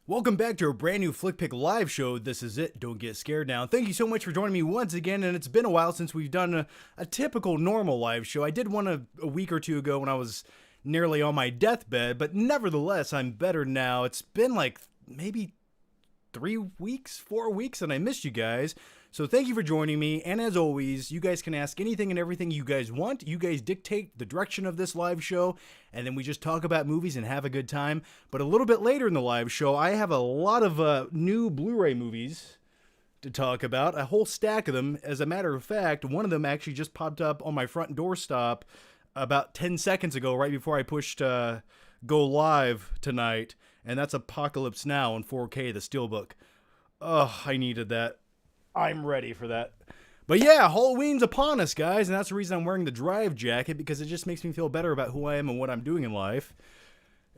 Welcome back to a brand new Flick Pick live show. This is it. Don't get scared now. Thank you so much for joining me once again, and it's been a while since we've done a typical normal live show. I did one a week or two ago when I was nearly on my deathbed, but nevertheless, I'm better now. It's been like maybe 3 weeks, 4 weeks, and I missed you guys. So thank you for joining me, and as always, you guys can ask anything and everything you guys want. You guys dictate the direction of this live show, and then we just talk about movies and have a good time. But a little bit later in the live show, I have a lot of new Blu-ray movies to talk about, a whole stack of them. As a matter of fact, one of them actually just popped up on my front doorstop about 10 seconds ago, right before I pushed go live tonight, and that's Apocalypse Now on 4K, the Steelbook. Oh, I needed that. I'm ready for that. But yeah, Halloween's upon us, guys, and that's the reason I'm wearing the Drive jacket, because it just makes me feel better about who I am and what I'm doing in life.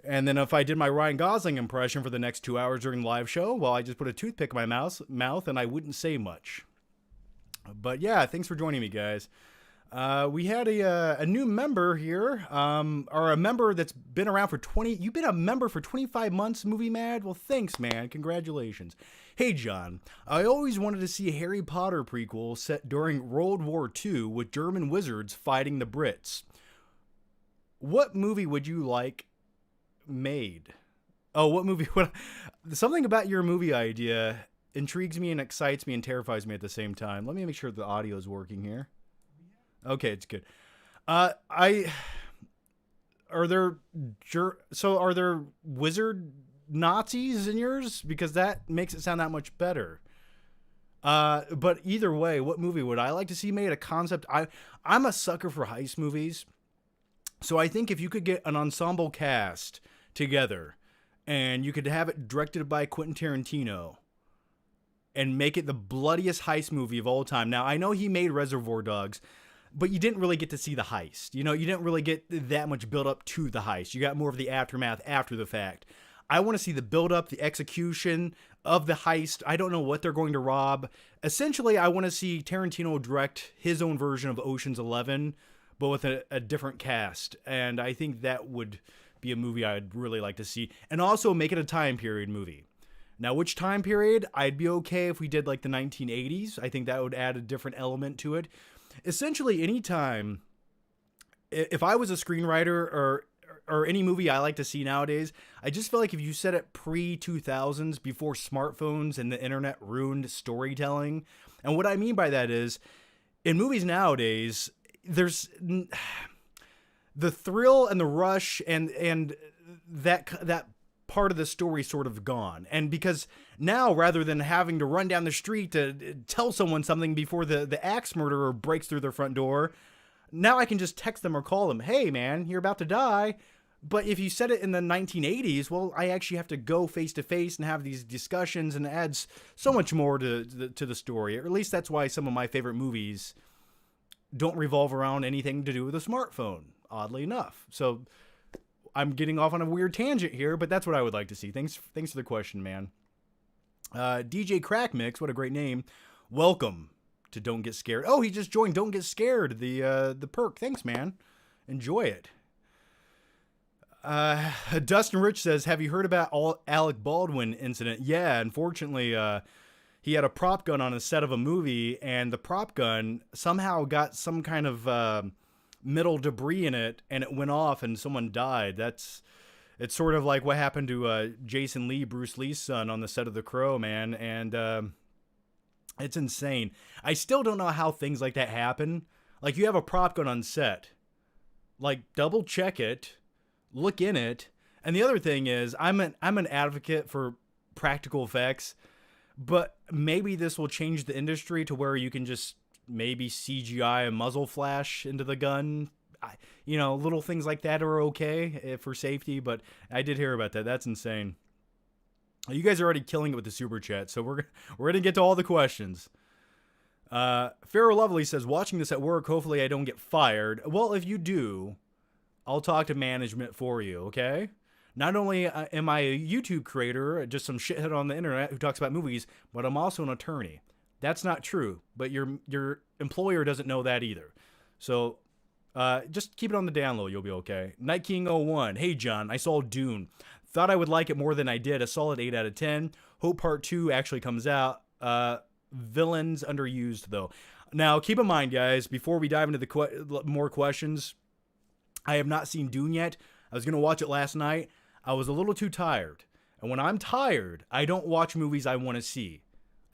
And then if I did my Ryan Gosling impression for the next 2 hours during the live show, well, I just put a toothpick in my mouth and I wouldn't say much. But yeah, thanks for joining me, guys. We had a new member here, or a member that's been around for 20... You've been a member for 25 months, Movie Mad? Well, thanks, man. Congratulations. Hey, John. I always wanted to see a Harry Potter prequel set during World War II with German wizards fighting the Brits. What movie would you like made? Oh, what movie would... Something about your movie idea intrigues me and excites me and terrifies me at the same time. Let me make sure the audio is working here. Okay, it's good. Are there wizard Nazis in yours? Because that makes it sound that much better. But either way, what movie would I like to see made? A concept. I'm a sucker for heist movies. So I think if you could get an ensemble cast together and you could have it directed by Quentin Tarantino and make it the bloodiest heist movie of all time. Now, I know he made Reservoir Dogs, but you didn't really get to see the heist. You know, you didn't really get that much build up to the heist. You got more of the aftermath after the fact. I want to see the build up, the execution of the heist. I don't know what they're going to rob. Essentially, I want to see Tarantino direct his own version of Ocean's 11, but with a different cast. And I think that would be a movie I'd really like to see. And also make it a time period movie. Now, which time period? I'd be okay if we did like the 1980s. I think that would add a different element to it. Essentially, any time, if I was a screenwriter or any movie I like to see nowadays, I just feel like if you set it pre-2000s, before smartphones and the internet ruined storytelling. And what I mean by that is, in movies nowadays, there's the thrill and the rush and that part of the story sort of gone. And because now, rather than having to run down the street to tell someone something before the axe murderer breaks through their front door, now I can just text them or call them, hey man, you're about to die. But if you said it in the 1980s, well, I actually have to go face to face and have these discussions, and it adds so much more to the story. Or at least that's why some of my favorite movies don't revolve around anything to do with a smartphone, oddly enough. So I'm getting off on a weird tangent here, but that's what I would like to see. Thanks for the question, man. DJ Crack Mix, what a great name. Welcome to Don't Get Scared. Oh, he just joined Don't Get Scared, the perk. Thanks, man. Enjoy it. Dustin Rich says, have you heard about Alec Baldwin incident? Yeah, unfortunately, he had a prop gun on a set of a movie, and the prop gun somehow got some kind of metal debris in it, and it went off and someone died. It's sort of like what happened to Jason Lee, Bruce Lee's son, on the set of The Crow, man. And it's insane. I still don't know how things like that happen. Like, you have a prop gun on set, like, double check it, look in it. And the other thing is, I'm an advocate for practical effects, but maybe this will change the industry to where you can just maybe CGI a muzzle flash into the gun. Little things like that are okay for safety, but I did hear about that. That's insane. You guys are already killing it with the super chat, so we're gonna get to all the questions. Farrah Lovely says, watching this at work, hopefully I don't get fired. Well, if you do, I'll talk to management for you, okay? Not only am I a YouTube creator, just some shithead on the internet who talks about movies, but I'm also an attorney. That's not true, but your employer doesn't know that either. So just keep it on the down low. You'll be okay. Night King 01. Hey, John, I saw Dune. Thought I would like it more than I did. A solid 8 out of 10. Hope Part 2 actually comes out. Villains underused, though. Now, keep in mind, guys, before we dive into the more questions, I have not seen Dune yet. I was going to watch it last night. I was a little too tired. And when I'm tired, I don't watch movies I want to see.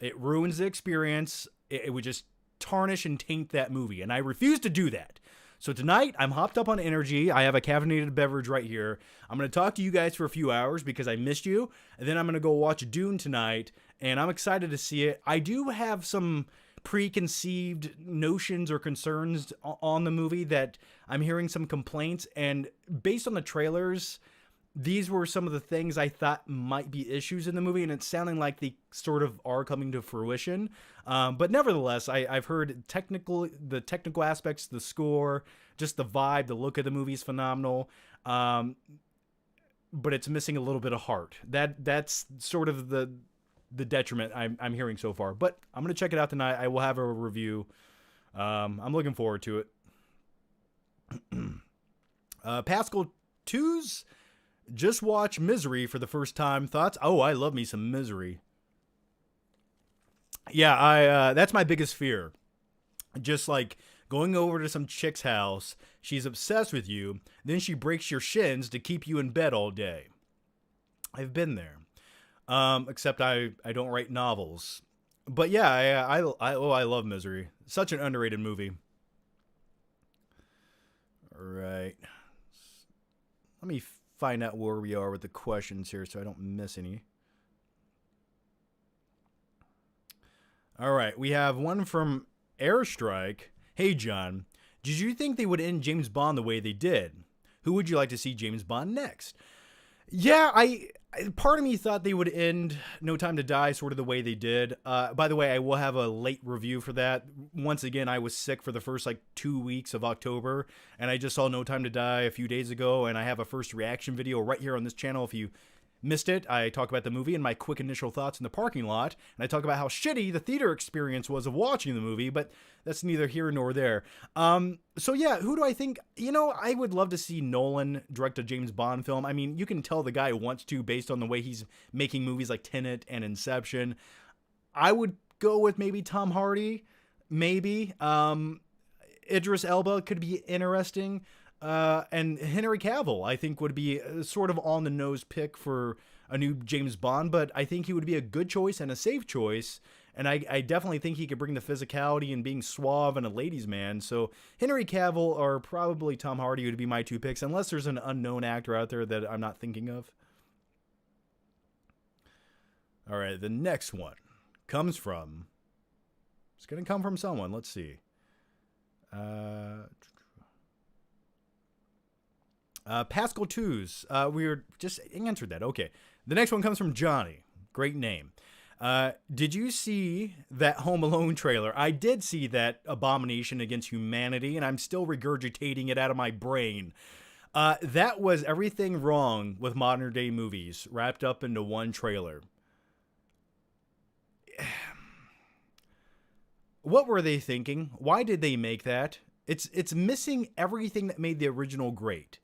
It ruins the experience. It would just tarnish and taint that movie. And I refuse to do that. So tonight, I'm hopped up on energy. I have a caffeinated beverage right here. I'm going to talk to you guys for a few hours because I missed you. And then I'm going to go watch Dune tonight. And I'm excited to see it. I do have some preconceived notions or concerns on the movie that I'm hearing some complaints. And based on the trailers, these were some of the things I thought might be issues in the movie, and it's sounding like they sort of are coming to fruition. But nevertheless, I've heard the technical aspects, the score, just the vibe, the look of the movie is phenomenal. But it's missing a little bit of heart. That's sort of the detriment I'm hearing so far. But I'm gonna check it out tonight. I will have a review. I'm looking forward to it. Pascal 2's. Just watch Misery for the first time. Thoughts? Oh, I love me some Misery. Yeah, that's my biggest fear. Just like going over to some chick's house, she's obsessed with you, then she breaks your shins to keep you in bed all day. I've been there. Except I don't write novels. But yeah, I love Misery. Such an underrated movie. All right. Let me find out where we are with the questions here so I don't miss any. All right, we have one from Airstrike. Hey, John, did you think they would end James Bond the way they did? Who would you like to see James Bond next? Yeah, part of me thought they would end No Time to Die sort of the way they did. By the way, I will have a late review for that. Once again, I was sick for the first 2 weeks of October, and I just saw No Time to Die a few days ago, and I have a first reaction video right here on this channel. If you missed it, I talk about the movie and my quick initial thoughts in the parking lot, and I talk about how shitty the theater experience was of watching the movie, but that's neither here nor there. So yeah, who do I think? I would love to see Nolan direct a James Bond film. I mean, you can tell the guy wants to based on the way he's making movies like Tenet and Inception. I would go with maybe Tom Hardy, maybe. Idris Elba could be interesting. And Henry Cavill, I think, would be a sort of on-the-nose pick for a new James Bond, but I think he would be a good choice and a safe choice, and I definitely think he could bring the physicality and being suave and a ladies' man. So Henry Cavill or probably Tom Hardy would be my two picks, unless there's an unknown actor out there that I'm not thinking of. All right, the next one comes from... It's going to come from someone. Let's see. Pascal 2's. We were just answered that. Okay. The next one comes from Johnny. Great name. Did you see that Home Alone trailer? I did see that abomination against humanity, and I'm still regurgitating it out of my brain. That was everything wrong with modern day movies wrapped up into one trailer. What were they thinking? Why did they make that? It's missing everything that made the original great.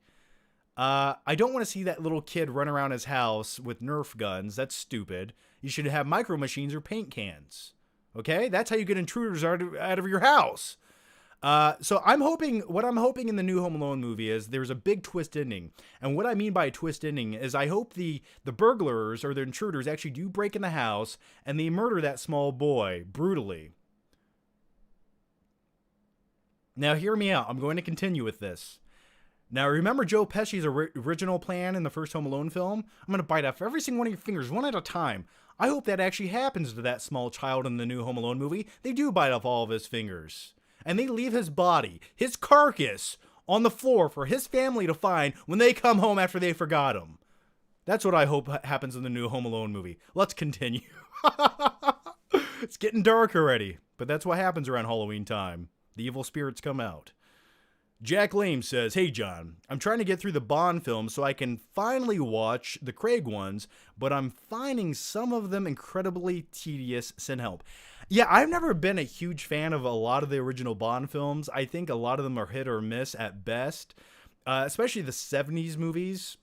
I don't want to see that little kid run around his house with Nerf guns. That's stupid. You should have micro machines or paint cans. Okay? That's how you get intruders out of your house. So what I'm hoping in the new Home Alone movie is there's a big twist ending. And what I mean by a twist ending is I hope the burglars or the intruders actually do break in the house and they murder that small boy brutally. Now hear me out. I'm going to continue with this. Now, remember Joe Pesci's original plan in the first Home Alone film? I'm going to bite off every single one of your fingers, one at a time. I hope that actually happens to that small child in the new Home Alone movie. They do bite off all of his fingers. And they leave his body, his carcass, on the floor for his family to find when they come home after they forgot him. That's what I hope happens in the new Home Alone movie. Let's continue. It's getting dark already, but that's what happens around Halloween time. The evil spirits come out. Jack Lame says, hey, John, I'm trying to get through the Bond films so I can finally watch the Craig ones, but I'm finding some of them incredibly tedious. Send help. Yeah, I've never been a huge fan of a lot of the original Bond films. I think a lot of them are hit or miss at best, especially the 70s movies.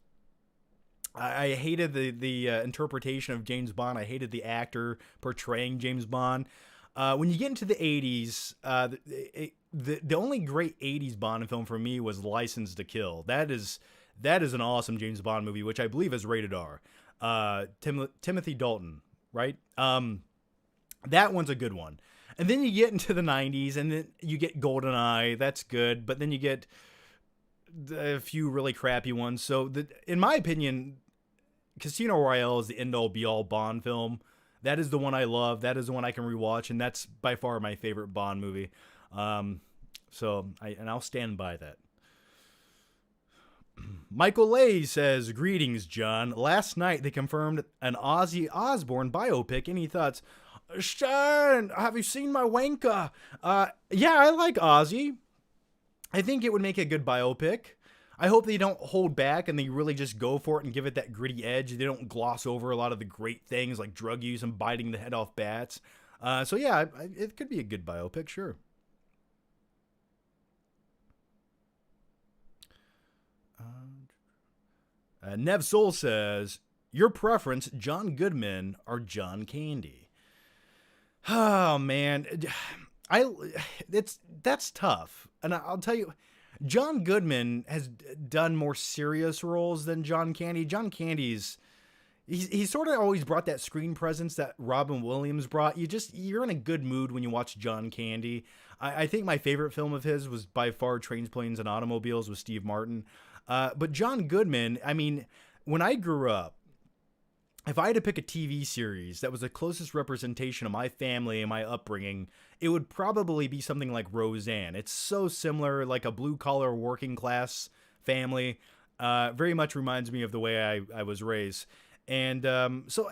I hated the interpretation of James Bond. I hated the actor portraying James Bond. When you get into the 80s, the only great 80s Bond film for me was License to Kill. That is an awesome James Bond movie, which I believe is rated R. Timothy Dalton, right? That one's a good one. And then you get into the 90s, and then you get GoldenEye. That's good. But then you get a few really crappy ones. So, in my opinion, Casino Royale is the end-all, be-all Bond film. That is the one I love. That is the one I can rewatch, and that's by far my favorite Bond movie. I'll stand by that. Michael Lay says, "Greetings, John. Last night they confirmed an Ozzy Osbourne biopic. Any thoughts?" Sean, have you seen my wanker? Yeah, I like Ozzy. I think it would make a good biopic. I hope they don't hold back and they really just go for it and give it that gritty edge. They don't gloss over a lot of the great things like drug use and biting the head off bats. It could be a good biopic, sure. Nev Soul says, "Your preference, John Goodman or John Candy?" Oh man, that's tough, and I'll tell you, John Goodman has done more serious roles than John Candy. John Candy's he sort of always brought that screen presence that Robin Williams brought. You're in a good mood when you watch John Candy. I think my favorite film of his was by far Trains, Planes, and Automobiles with Steve Martin. But John Goodman, I mean, when I grew up, if I had to pick a TV series that was the closest representation of my family and my upbringing, it would probably be something like Roseanne. It's so similar, like a blue-collar working class family. Very much reminds me of the way I was raised. And so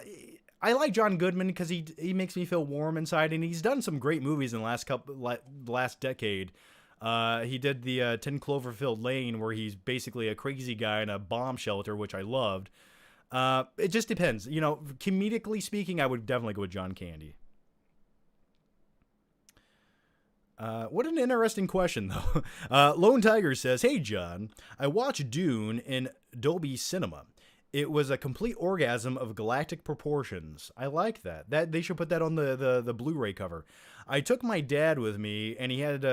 I like John Goodman because he makes me feel warm inside, and he's done some great movies in the last decade. He did the 10 Cloverfield Lane, where he's basically a crazy guy in a bomb shelter, which I loved. It just depends. You know, comedically speaking, I would definitely go with John Candy. What an interesting question, though. Lone Tiger says, "Hey, John, I watched Dune in Dolby Cinema. It was a complete orgasm of galactic proportions. I like that. They should put that on the Blu-ray cover. I took my dad with me, and he had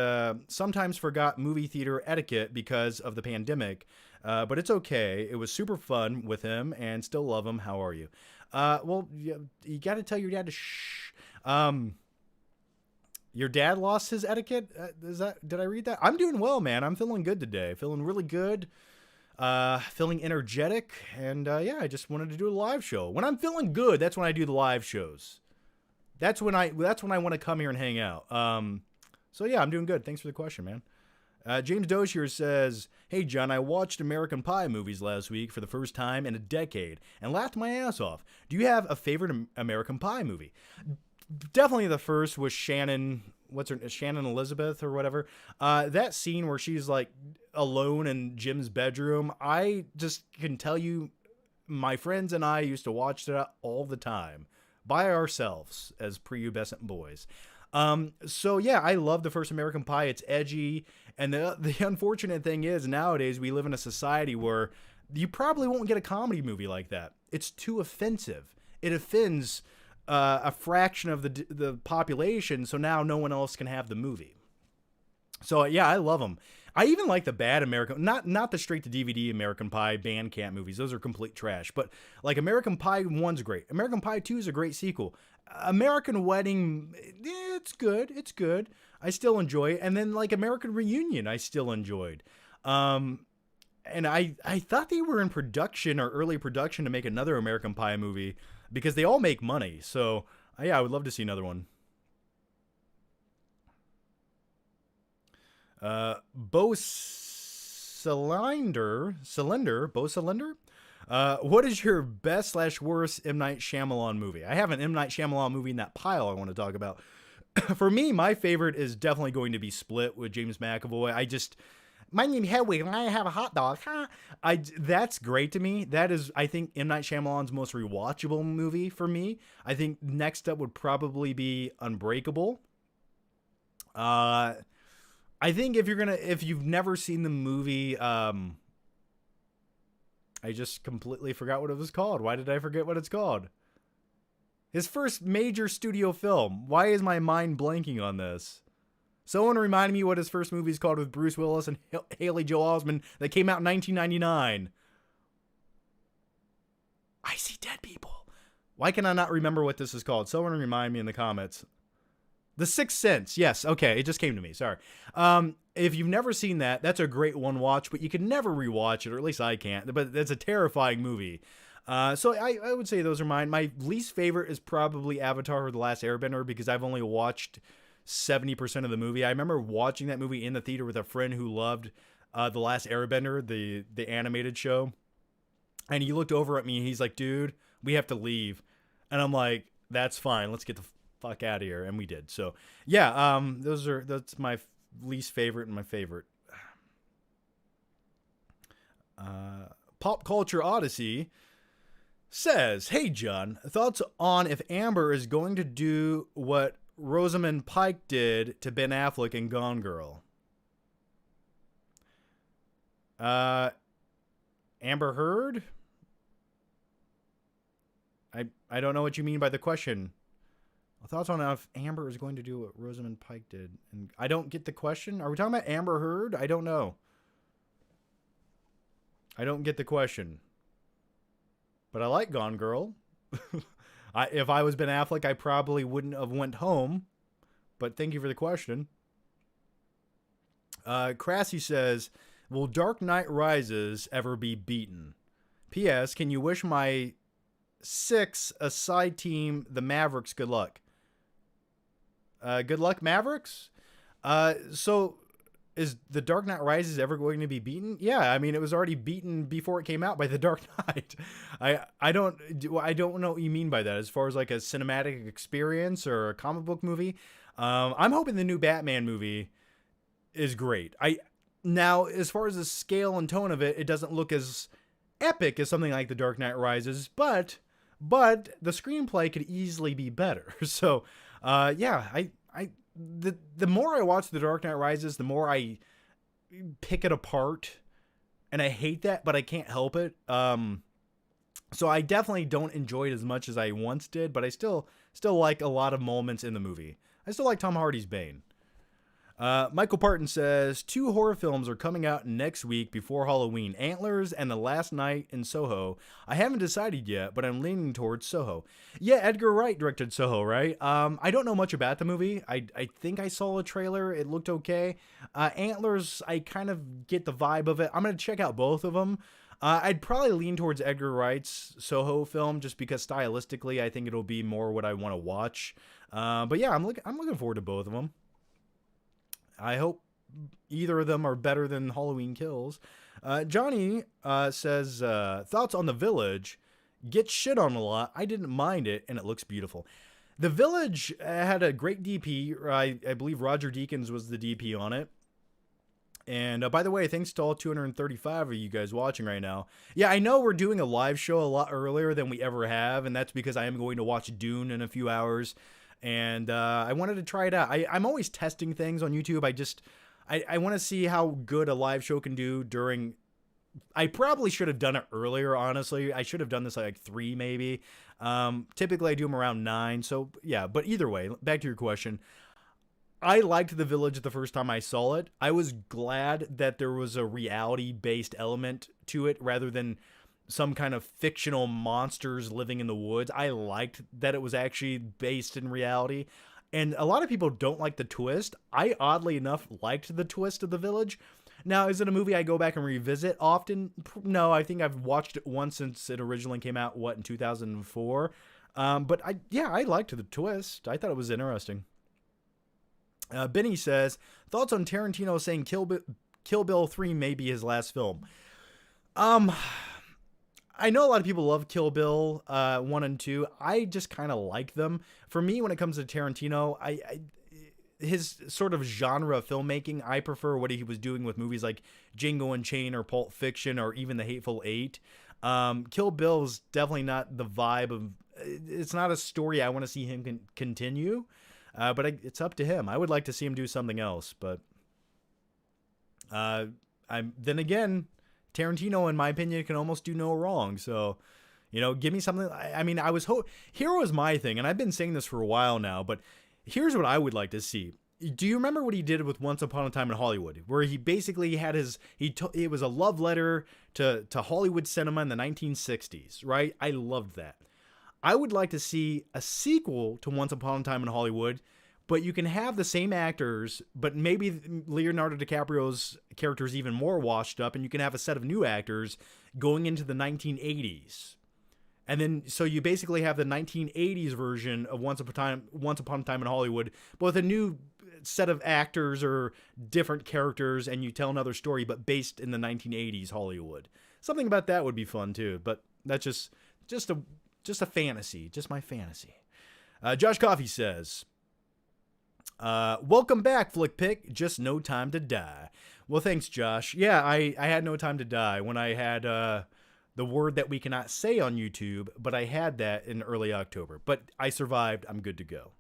sometimes forgot movie theater etiquette because of the pandemic. But it's okay. It was super fun with him, and still love him. How are you?" Well, you got to tell your dad to shh. Your dad lost his etiquette? Did I read that? I'm doing well, man. I'm feeling good today. Feeling really good. Feeling energetic. And I just wanted to do a live show. When I'm feeling good, that's when I do the live shows. That's when I want to come here and hang out. I'm doing good. Thanks for the question, man. James Doshier says, "Hey, John, I watched American Pie movies last week for the first time in a decade and laughed my ass off. Do you have a favorite American Pie movie?" Definitely the first was Shannon Elizabeth or whatever. That scene where she's like alone in Jim's bedroom, I just can tell you, my friends and I used to watch that all the time by ourselves as prepubescent boys. I love the first American Pie. It's edgy. And the unfortunate thing is, nowadays we live in a society where you probably won't get a comedy movie like that. It's too offensive. It offends a fraction of the population, so now no one else can have the movie. So yeah, I love them. I even like the bad American, not the straight to DVD American Pie Bandcamp movies. Those are complete trash. But like American Pie 1's great. American Pie 2 is a great sequel. American Wedding, it's good. It's good. I still enjoy it. And then like American Reunion, I still enjoyed. And I thought they were in production or early production to make another American Pie movie because they all make money. So I would love to see another one. Bo Cylinder, what is your best / worst M. Night Shyamalan movie? I have an M. Night Shyamalan movie in that pile I want to talk about. For me, my favorite is definitely going to be Split with James McAvoy. My name is Hedwig and I have a hot dog. That's great to me. That is, I think, M. Night Shyamalan's most rewatchable movie for me. I think next up would probably be Unbreakable. I think if you've never seen the movie, I just completely forgot what it was called. Why did I forget what it's called? His first major studio film. Why is my mind blanking on this? Someone remind me what his first movie is called with Bruce Willis and Haley Joel Osment that came out in 1999. I See Dead People. Why can I not remember what this is called? Someone remind me in the comments. The Sixth Sense. Yes. Okay. It just came to me. Sorry. If you've never seen that, that's a great one watch, but you can never rewatch it, or at least I can't. But it's a terrifying movie. So I would say those are mine. My least favorite is probably Avatar: The Last Airbender, because I've only watched 70% of the movie. I remember watching that movie in the theater with a friend who loved The Last Airbender, the animated show. And he looked over at me and he's like, dude, we have to leave. And I'm like, that's fine. Let's get the fuck out of here. And we did. So yeah, that's my least favorite and my favorite. Pop Culture Odyssey says, hey John, thoughts on if Amber is going to do what Rosamund Pike did to Ben Affleck in Gone Girl? Amber Heard? I don't know what you mean by the question. Thoughts on if Amber is going to do what Rosamund Pike did. And I don't get the question. Are we talking about Amber Heard? I don't know. I don't get the question. But I like Gone Girl. If I was Ben Affleck, I probably wouldn't have went home. But thank you for the question. Crassy says, will Dark Knight Rises ever be beaten? P.S. Can you wish my 6 aside team, the Mavericks, good luck? Good luck, Mavericks? So is the Dark Knight Rises ever going to be beaten? Yeah, I mean, it was already beaten before it came out by the Dark Knight. I don't know what you mean by that. As far as like a cinematic experience or a comic book movie, I'm hoping the new Batman movie is great. Now, as far as the scale and tone of it, it doesn't look as epic as something like the Dark Knight Rises, but the screenplay could easily be better. So, yeah, the more I watch The Dark Knight Rises, the more I pick it apart, and I hate that, but I can't help it. So I definitely don't enjoy it as much as I once did, but I still like a lot of moments in the movie. I still like Tom Hardy's Bane. Michael Parton says 2 horror films are coming out next week before Halloween: Antlers and The Last Night in Soho. I haven't decided yet, but I'm leaning towards Soho. Yeah, Edgar Wright directed Soho, right? I don't know much about the movie. I think I saw a trailer. It looked okay. Antlers, I kind of get the vibe of it. I'm going to check out both of them. I'd probably lean towards Edgar Wright's Soho film just because stylistically I think it'll be more what I want to watch. But yeah, I'm looking forward to both of them. I hope either of them are better than Halloween Kills. Johnny says, thoughts on The Village. Get shit on a lot. I didn't mind it, and it looks beautiful. The Village had a great DP. I believe Roger Deakins was the DP on it. And by the way, thanks to all 235 of you guys watching right now. Yeah, I know we're doing a live show a lot earlier than we ever have, and that's because I am going to watch Dune in a few hours. And I wanted to try it out. I'm always testing things on YouTube. I want to see how good a live show can do during... I probably should have done it earlier, honestly. I should have done this at like 3 maybe. Typically I do them around 9. So yeah, but either way, back to your question. I liked The Village the first time I saw it. I was glad that there was a reality-based element to it rather than some kind of fictional monsters living in the woods. I liked that it was actually based in reality. And a lot of people don't like the twist. I, oddly enough, liked the twist of The Village. Now, is it a movie I go back and revisit often? No, I think I've watched it once since it originally came out, in 2004? But I liked the twist. I thought it was interesting. Benny says, thoughts on Tarantino saying Kill Bill 3 may be his last film? I know a lot of people love Kill Bill 1 and 2. I just kind of like them. For me, when it comes to Tarantino, his sort of genre of filmmaking, I prefer what he was doing with movies like Django Unchained or Pulp Fiction or even The Hateful Eight. Kill Bill is definitely not the vibe of... It's not a story I want to see him continue, but it's up to him. I would like to see him do something else, but then again... Tarantino, in my opinion, can almost do no wrong. So, give me something. I mean, Hero is my thing, and I've been saying this for a while now, but here's what I would like to see. Do you remember what he did with Once Upon a Time in Hollywood, where he basically had it was a love letter to Hollywood cinema in the 1960s, right? I loved that. I would like to see a sequel to Once Upon a Time in Hollywood, but you can have the same actors, but maybe Leonardo DiCaprio's character is even more washed up, and you can have a set of new actors going into the 1980s. And then, so you basically have the 1980s version of Once Upon a Time in Hollywood, but with a new set of actors or different characters, and you tell another story, but based in the 1980s Hollywood. Something about that would be fun too, but that's just a fantasy, just my fantasy. Josh Coffey says, welcome back, Flick Pick. Just no time to die. Well, thanks, Josh. Yeah, I had no time to die when I had the word that we cannot say on YouTube, but I had that in early October. But I survived. I'm good to go.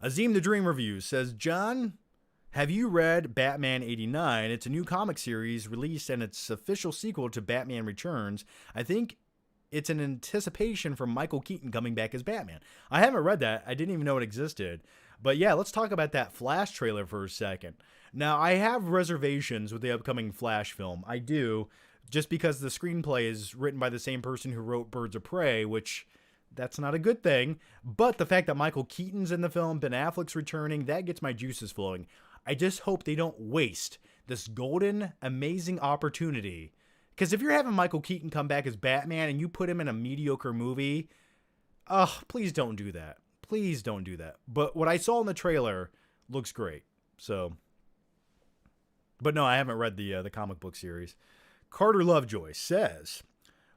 Azim the Dream Review says, John, have you read Batman 89? It's a new comic series released and it's official sequel to Batman Returns. I think it's an anticipation for Michael Keaton coming back as Batman. I haven't read that. I didn't even know it existed. But yeah, let's talk about that Flash trailer for a second. Now, I have reservations with the upcoming Flash film. I do, just because the screenplay is written by the same person who wrote Birds of Prey, which that's not a good thing. But the fact that Michael Keaton's in the film, Ben Affleck's returning, that gets my juices flowing. I just hope they don't waste this golden, amazing opportunity. Because if you're having Michael Keaton come back as Batman and you put him in a mediocre movie, please don't do that. Please don't do that. But what I saw in the trailer looks great. So, but no, I haven't read the comic book series. Carter Lovejoy says,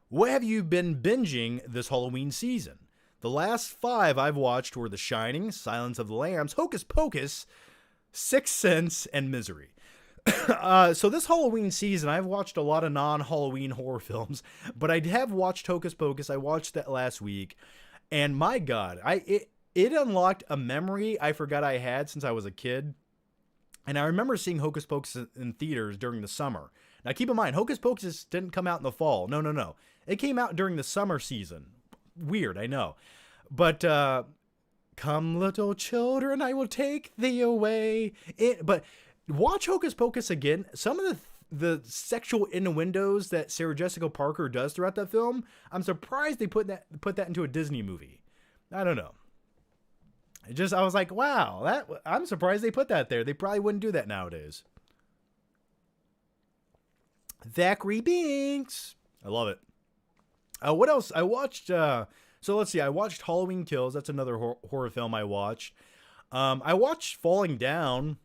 what have you been binging this Halloween season? The last 5 I've watched were The Shining, Silence of the Lambs, Hocus Pocus, Sixth Sense, and Misery. So this Halloween season, I've watched a lot of non-Halloween horror films, but I have watched Hocus Pocus. I watched that last week, and my God, it unlocked a memory I forgot I had since I was a kid. And I remember seeing Hocus Pocus in theaters during the summer. Now, keep in mind, Hocus Pocus didn't come out in the fall. No. It came out during the summer season. Weird, I know. But, come little children, I will take thee away. But watch Hocus Pocus again. Some of the sexual innuendos that Sarah Jessica Parker does throughout that film, I'm surprised they put that into a Disney movie. I don't know. I was like, wow, I'm surprised they put that there. They probably wouldn't do that nowadays. Thackeray Binks. I love it. What else? I watched, so let's see. I watched Halloween Kills. That's another horror film I watched. I watched Falling Down,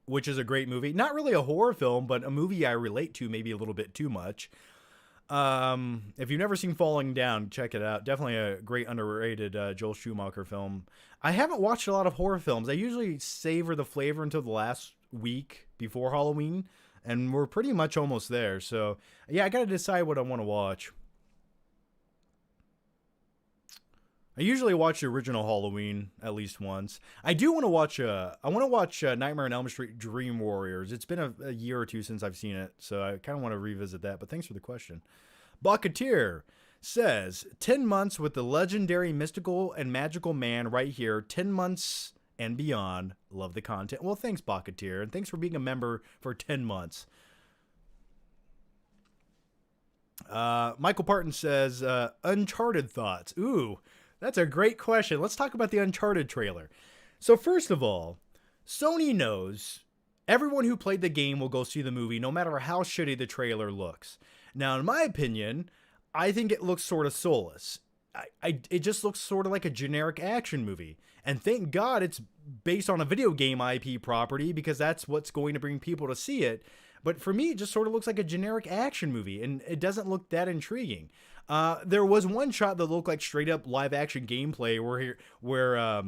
which is a great movie. Not really a horror film, but a movie I relate to maybe a little bit too much. If you've never seen Falling Down, check it out. Definitely a great underrated Joel Schumacher film. I haven't watched a lot of horror films. I usually savor the flavor until the last week before Halloween, and we're pretty much almost there. So, yeah, I got to decide what I want to watch. I usually watch the original Halloween at least once. I do want to watch Nightmare on Elm Street Dream Warriors. It's been a year or two since I've seen it, so I kind of want to revisit that, but thanks for the question. Bucketeer says, 10 months with the legendary mystical and magical man right here, 10 months and beyond. Love the content. Well, thanks, Bucketeer, and thanks for being a member for 10 months. Michael Parton says, Uncharted thoughts. Ooh, that's a great question. Let's talk about the Uncharted trailer. So first of all, Sony knows everyone who played the game will go see the movie no matter how shitty the trailer looks. Now, in my opinion, I think it looks sort of soulless. It just looks sort of like a generic action movie. And thank God it's based on a video game IP property, because that's what's going to bring people to see it. But for me, it just sort of looks like a generic action movie, and it doesn't look that intriguing. There was one shot that looked like straight up live action gameplay where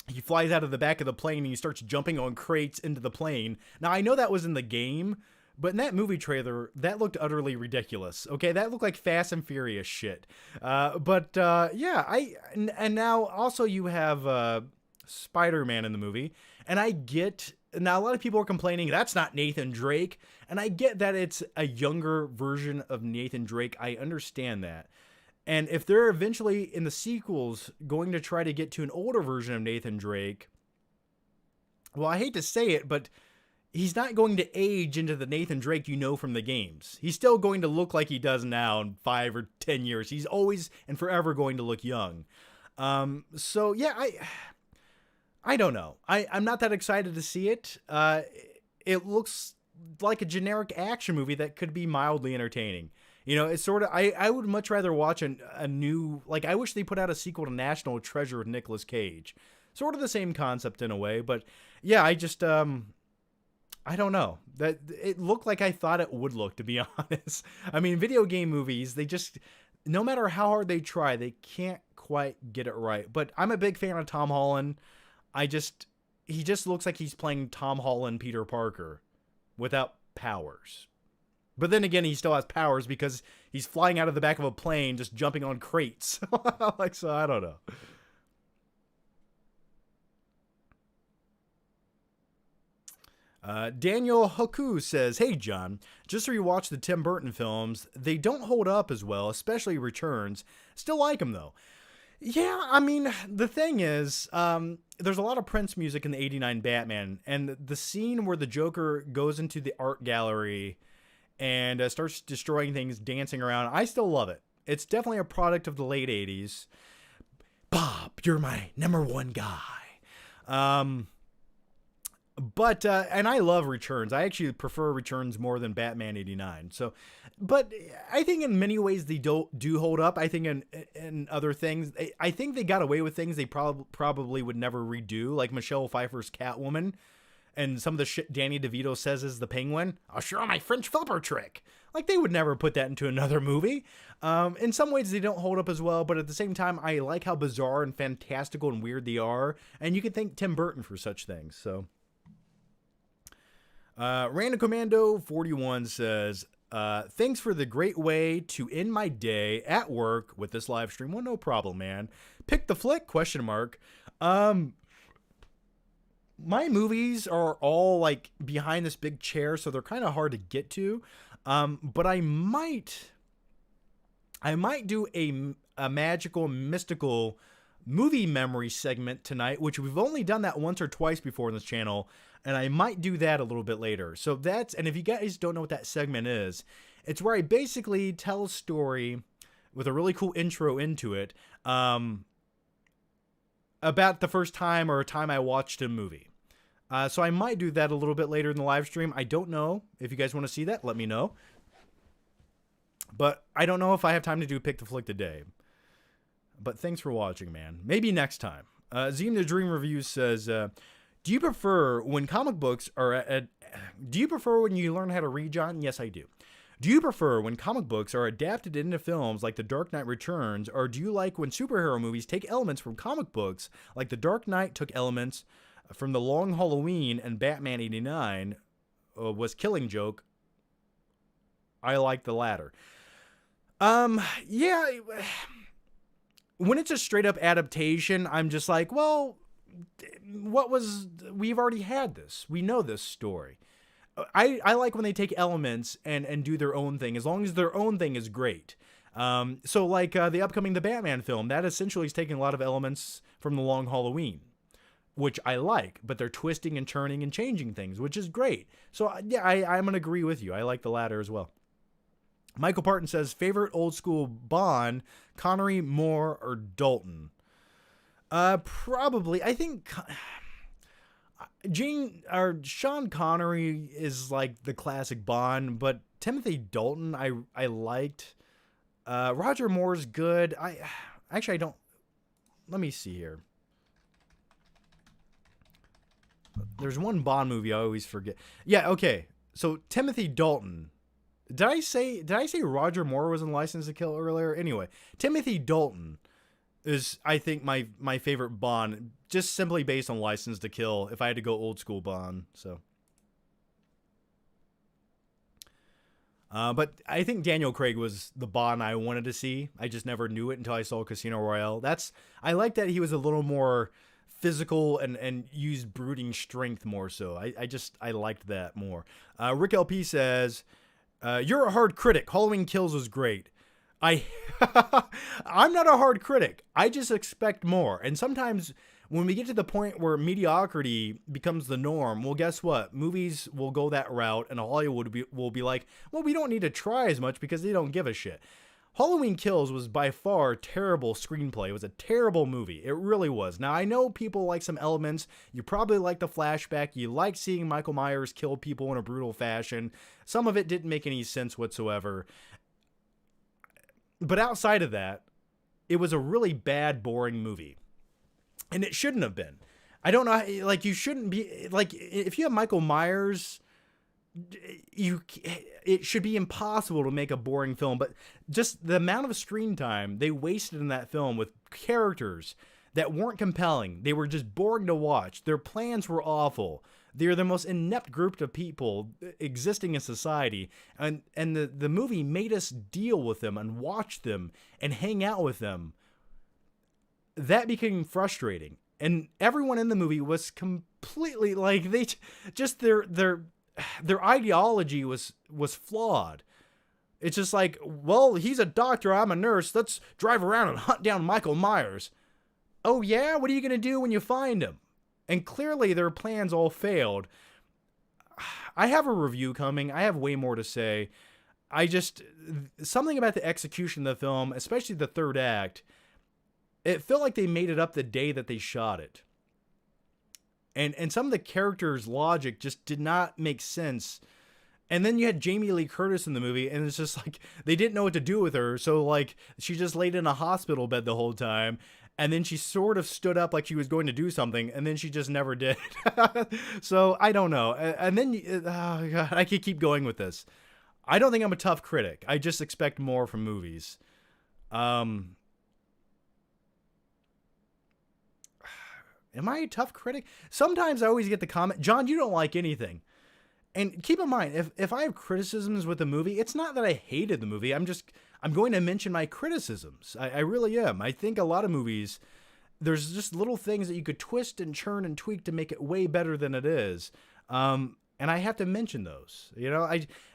he flies out of the back of the plane and he starts jumping on crates into the plane. Now, I know that was in the game, but in that movie trailer, that looked utterly ridiculous. Okay, that looked like Fast and Furious shit. Yeah, and now also you have Spider-Man in the movie, and I get now a lot of people are complaining that's not Nathan Drake, and I get that it's a younger version of Nathan Drake. I understand that. And if they're eventually in the sequels going to try to get to an older version of Nathan Drake, well, I hate to say it, but he's not going to age into the Nathan Drake you know from the games. He's still going to look like he does now in 5 or 10 years. He's always and forever going to look young. So yeah, I don't know. I'm not that excited to see it. It looks like a generic action movie that could be mildly entertaining. You know, it's sort of, I would much rather watch a new, like, I wish they put out a sequel to National Treasure with Nicolas Cage. Sort of the same concept in a way, but yeah, I just, I don't know. That it looked like I thought it would look, to be honest. I mean, video game movies, they just, no matter how hard they try, they can't quite get it right. But I'm a big fan of Tom Holland. He just looks like he's playing Tom Holland Peter Parker without powers. But then again, he still has powers because he's flying out of the back of a plane, just jumping on crates. Like, so I don't know. Daniel Haku says, "Hey John, just rewatched the Tim Burton films. They don't hold up as well, especially Returns. Still like them though." Yeah, I mean, the thing is, there's a lot of Prince music in the '89 Batman, and the scene where the Joker goes into the art gallery and starts destroying things, dancing around, I still love it. It's definitely a product of the late '80s. Bob, you're my number one guy. But and I love Returns. I actually prefer Returns more than Batman '89. So, but I think in many ways they do hold up. I think in other things, I think they got away with things they probably would never redo, like Michelle Pfeiffer's Catwoman, and some of the shit Danny DeVito says is the Penguin. I'll show my French flipper trick. Like, they would never put that into another movie. In some ways, they don't hold up as well, but at the same time, I like how bizarre and fantastical and weird they are, and you can thank Tim Burton for such things. So. Random Commando 41 says, thanks for the great way to end my day at work with this live stream. Well, no problem, man. Pick the flick, ? My movies are all like behind this big chair, so they're kind of hard to get to. But I might do a magical, mystical movie memory segment tonight, which we've only done that once or twice before on this channel. And I might do that a little bit later. So and if you guys don't know what that segment is, it's where I basically tell a story with a really cool intro into it, about the first time or a time I watched a movie. So I might do that a little bit later in the live stream. I don't know. If you guys want to see that, let me know. But I don't know if I have time to do Pick the Flick today. But thanks for watching, man. Maybe next time. Zine the Dream Review says, do you prefer when comic books are do you prefer when you learn how to read, John? Yes, I do. Do you prefer when comic books are adapted into films like The Dark Knight Returns, or do you like when superhero movies take elements from comic books like The Dark Knight took elements from The Long Halloween and Batman '89 was Killing Joke? I like the latter. Yeah, when it's a straight up adaptation, I'm just like, well, we've already had this. We know this story. I like when they take elements and do their own thing, as long as their own thing is great. So like the upcoming The Batman film, that essentially is taking a lot of elements from The Long Halloween, which I like, but they're twisting and turning and changing things, which is great. So yeah, I'm going to agree with you. I like the latter as well. Michael Parton says, favorite old school Bond, Connery, Moore, or Dalton? Probably, I think Sean Connery is like the classic Bond, but Timothy Dalton I liked. Roger Moore's good. I don't. Let me see here. There's one Bond movie I always forget. Yeah, okay. So Timothy Dalton. Did I say Roger Moore was in License to Kill earlier? Anyway, Timothy Dalton is, I think, my favorite Bond, just simply based on License to Kill, if I had to go old school Bond. So, but I think Daniel Craig was the Bond I wanted to see. I just never knew it until I saw Casino Royale. I like that he was a little more physical and used brooding strength more so. I liked that more. Rick LP says, you're a hard critic. Halloween Kills was great. I'm not a hard critic. I just expect more. And sometimes when we get to the point where mediocrity becomes the norm, well, guess what? Movies will go that route, and Hollywood will be like, well, we don't need to try as much because they don't give a shit. Halloween Kills was by far a terrible screenplay. It was a terrible movie. It really was. Now, I know people like some elements. You probably like the flashback. You like seeing Michael Myers kill people in a brutal fashion. Some of it didn't make any sense whatsoever. But outside of that, it was a really bad, boring movie. And it shouldn't have been. I don't know, like, you shouldn't be, like, if you have Michael Myers, it should be impossible to make a boring film. But just the amount of screen time they wasted in that film with characters that weren't compelling. They were just boring to watch. Their plans were awful. They're the most inept group of people existing in society. And the movie made us deal with them and watch them and hang out with them. That became frustrating. And everyone in the movie was completely like, they just their ideology was flawed. It's just like, well, he's a doctor, I'm a nurse. Let's drive around and hunt down Michael Myers. Oh yeah? What are you going to do when you find him? And clearly their plans all failed. I have a review coming. I have way more to say. Something about the execution of the film, especially the third act, it felt like they made it up the day that they shot it. And some of the characters' logic just did not make sense. And then you had Jamie Lee Curtis in the movie, and it's just like, they didn't know what to do with her. So, like, she just laid in a hospital bed the whole time. And then she sort of stood up like she was going to do something, and then she just never did. So, I don't know. And then, oh God, I could keep going with this. I don't think I'm a tough critic. I just expect more from movies. Am I a tough critic? Sometimes I always get the comment, John, you don't like anything. And keep in mind, if I have criticisms with the movie, it's not that I hated the movie. I'm going to mention my criticisms. I really am. I think a lot of movies, there's just little things that you could twist and churn and tweak to make it way better than it is. And I have to mention those. You know,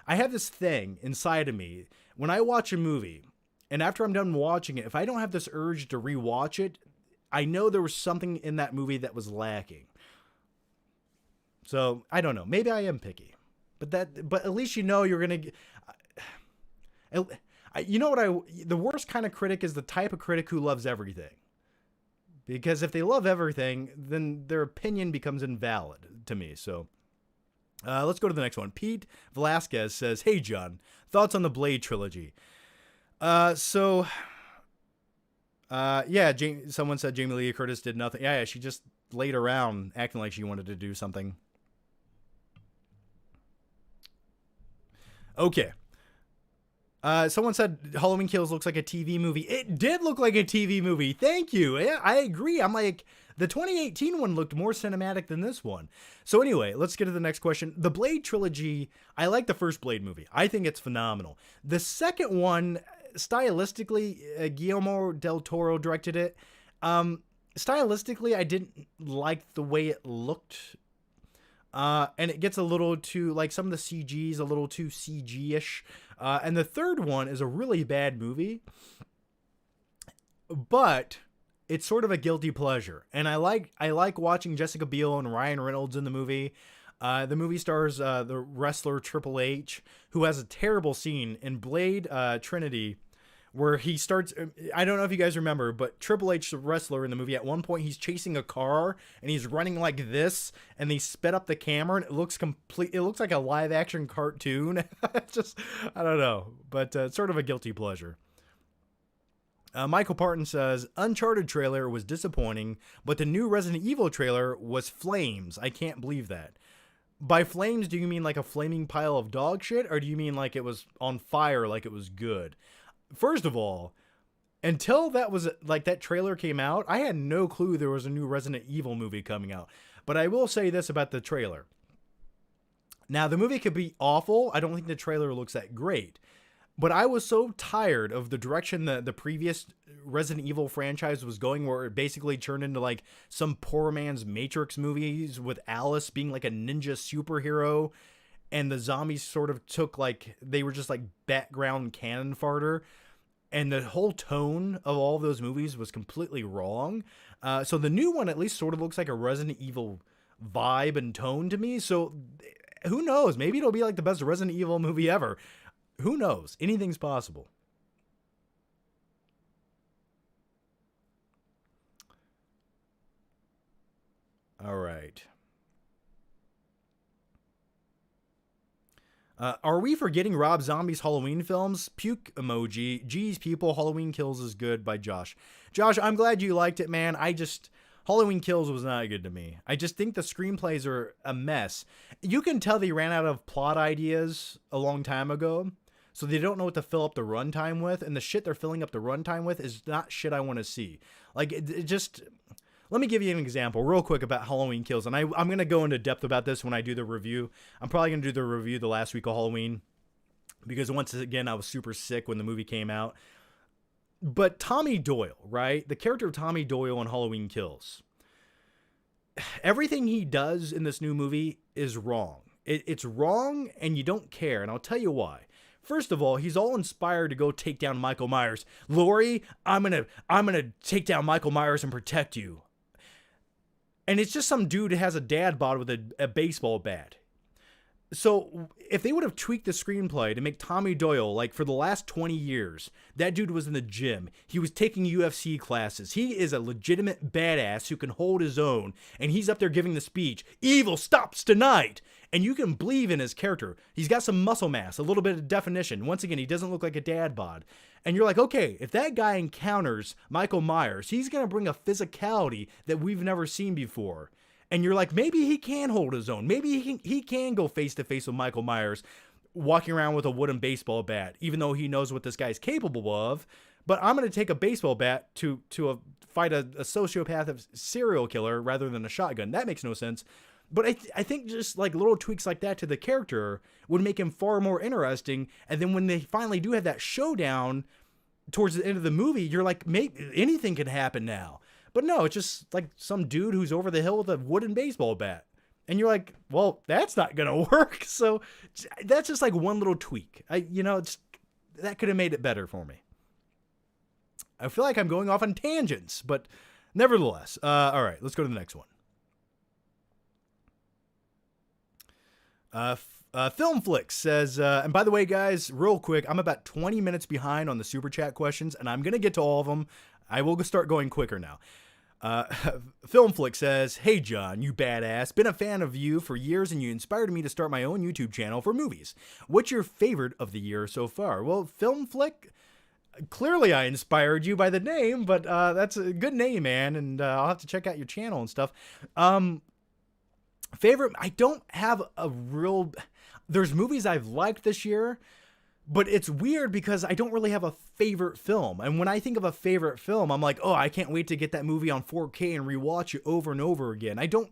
I have this thing inside of me. When I watch a movie, and after I'm done watching it, if I don't have this urge to rewatch it, I know there was something in that movie that was lacking. So, I don't know. Maybe I am picky. But at least you know you're going to... You know what the worst kind of critic is the type of critic who loves everything. Because if they love everything, then their opinion becomes invalid to me. So, let's go to the next one. Pete Velasquez says, hey, John, thoughts on the Blade Trilogy? Someone said Jamie Lee Curtis did nothing. Yeah, she just laid around acting like she wanted to do something. Okay. Someone said Halloween Kills looks like a TV movie. It did look like a TV movie. Thank you. Yeah, I agree. I'm like, the 2018 one looked more cinematic than this one. So anyway, let's get to the next question. The Blade Trilogy, I like the first Blade movie. I think it's phenomenal. The second one, stylistically, Guillermo del Toro directed it. Stylistically, I didn't like the way it looked. And it gets a little too, like, some of the CG's a little too CG-ish. And the third one is a really bad movie, but it's sort of a guilty pleasure. And I like watching Jessica Biel and Ryan Reynolds in the movie. The movie stars the wrestler Triple H, who has a terrible scene in Blade Trinity, where he starts, I don't know if you guys remember, but Triple H, the wrestler in the movie, at one point he's chasing a car and he's running like this, and they sped up the camera and it looks like a live action cartoon. It's just, I don't know, but it's sort of a guilty pleasure. Michael Parton says, Uncharted trailer was disappointing, but the new Resident Evil trailer was flames. I can't believe that. By flames, do you mean like a flaming pile of dog shit, or do you mean like it was on fire, like it was good? First of all, until that trailer came out, I had no clue there was a new Resident Evil movie coming out. But I will say this about the trailer. Now, the movie could be awful. I don't think the trailer looks that great. But I was so tired of the direction the previous Resident Evil franchise was going, where it basically turned into like some poor man's Matrix movies with Alice being like a ninja superhero, and the zombies sort of took like, they were just like background cannon fodder. And the whole tone of all of those movies was completely wrong. So the new one at least sort of looks like a Resident Evil vibe and tone to me. So who knows? Maybe it'll be like the best Resident Evil movie ever. Who knows? Anything's possible. All right. Are we forgetting Rob Zombie's Halloween films? Puke emoji. Geez, people, Halloween Kills is good by Josh. Josh, I'm glad you liked it, man. Halloween Kills was not good to me. I just think the screenplays are a mess. You can tell they ran out of plot ideas a long time ago, so they don't know what to fill up the runtime with, and the shit they're filling up the runtime with is not shit I want to see. Like, it just... Let me give you an example real quick about Halloween Kills, and I'm going to go into depth about this when I do the review. I'm probably going to do the review the last week of Halloween, because once again, I was super sick when the movie came out. But Tommy Doyle, right? The character of Tommy Doyle in Halloween Kills. Everything he does in this new movie is wrong. It's wrong, and you don't care, and I'll tell you why. First of all, he's all inspired to go take down Michael Myers. Laurie, I'm gonna take down Michael Myers and protect you. And it's just some dude who has a dad bod with a baseball bat. So if they would have tweaked the screenplay to make Tommy Doyle, like for the last 20 years, that dude was in the gym. He was taking UFC classes. He is a legitimate badass who can hold his own. And he's up there giving the speech, "Evil stops tonight." And you can believe in his character. He's got some muscle mass, a little bit of definition. Once again, he doesn't look like a dad bod. And you're like, okay, if that guy encounters Michael Myers, he's going to bring a physicality that we've never seen before. And you're like, maybe he can hold his own. Maybe he can go face to face with Michael Myers, walking around with a wooden baseball bat, even though he knows what this guy's capable of. But I'm going to take a baseball bat to fight a sociopath serial killer rather than a shotgun. That makes no sense. But I think just like little tweaks like that to the character would make him far more interesting. And then when they finally do have that showdown towards the end of the movie, you're like, maybe anything can happen now. But no, it's just like some dude who's over the hill with a wooden baseball bat. And you're like, well, that's not going to work. So that's just like one little tweak. That could have made it better for me. I feel like I'm going off on tangents, but nevertheless. All right, let's go to the next one. Film Flicks says, and by the way, guys, real quick, I'm about 20 minutes behind on the Super Chat questions, and I'm going to get to all of them. I will start going quicker now. Film Flick says, "Hey John, you badass. Been a fan of you for years, and you inspired me to start my own YouTube channel for movies. What's your favorite of the year so far?" Well, Film Flick, clearly I inspired you by the name, but that's a good name, man, and I'll have to check out your channel and stuff. Favorite, I don't have a real... There's movies I've liked this year, but it's weird because I don't really have a favorite film. And when I think of a favorite film, I'm like, oh, I can't wait to get that movie on 4K and rewatch it over and over again. I don't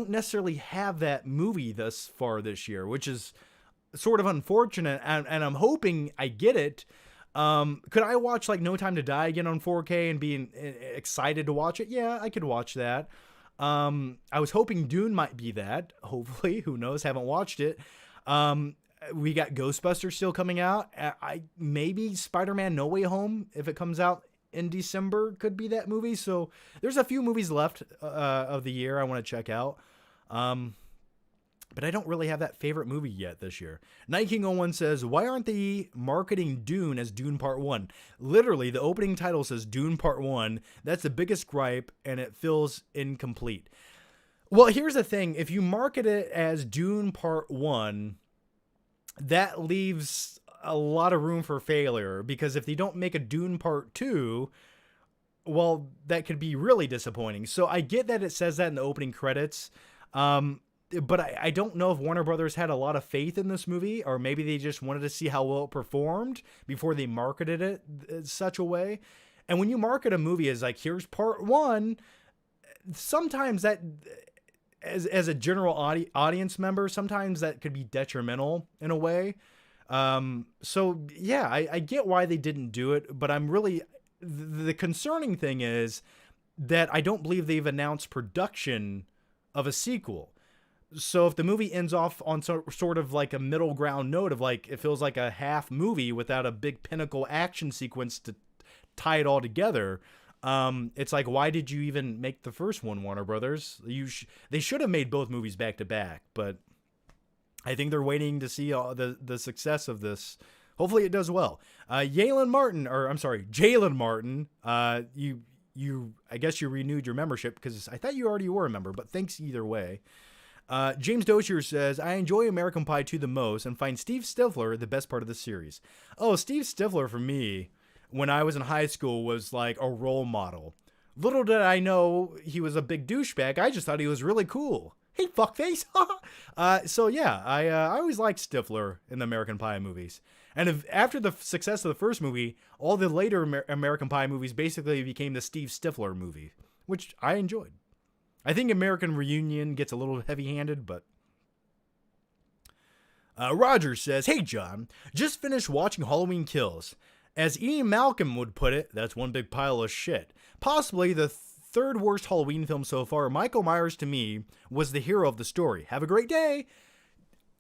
necessarily have that movie thus far this year, which is sort of unfortunate, and I'm hoping I get it. Could I watch like No Time to Die again on 4K and be excited to watch it? Yeah, I could watch that. I was hoping Dune might be that. Hopefully, who knows? Haven't watched it. We got Ghostbusters still coming out. Maybe Spider-Man No Way Home, if it comes out in December, could be that movie. So there's a few movies left of the year I want to check out. But I don't really have that favorite movie yet this year. Night King 01 says, "Why aren't they marketing Dune as Dune Part 1? Literally, the opening title says Dune Part 1. That's the biggest gripe, and it feels incomplete." Well, here's the thing. If you market it as Dune Part 1, that leaves a lot of room for failure, because if they don't make a Dune Part 2, well, that could be really disappointing. So I get that it says that in the opening credits, but I don't know if Warner Brothers had a lot of faith in this movie, or maybe they just wanted to see how well it performed before they marketed it in such a way. And when you market a movie as like, here's Part 1, sometimes that, as a general audience member, sometimes that could be detrimental in a way. So yeah, I get why they didn't do it, but I'm really, the concerning thing is that I don't believe they've announced production of a sequel. So if the movie ends off on sort of like a middle ground note of like, it feels like a half movie without a big pinnacle action sequence to tie it all together. It's like, why did you even make the first one, Warner Brothers? They should have made both movies back to back, but I think they're waiting to see the success of this. Hopefully it does well. Jalen Martin, I guess you renewed your membership because I thought you already were a member, but thanks either way. James Dozier says, I enjoy American Pie 2 the most and find Steve Stifler the best part of the series. Oh, Steve Stifler for me, when I was in high school, was like a role model. Little did I know he was a big douchebag. I just thought he was really cool. Hey, fuckface. So yeah, I always liked Stifler in the American Pie movies. And after the success of the first movie, all the later American Pie movies basically became the Steve Stifler movie, which I enjoyed. I think American Reunion gets a little heavy-handed, but... Roger says, hey, John, just finished watching Halloween Kills. As Ian Malcolm would put it, that's one big pile of shit. Possibly the third worst Halloween film so far. Michael Myers, to me, was the hero of the story. Have a great day.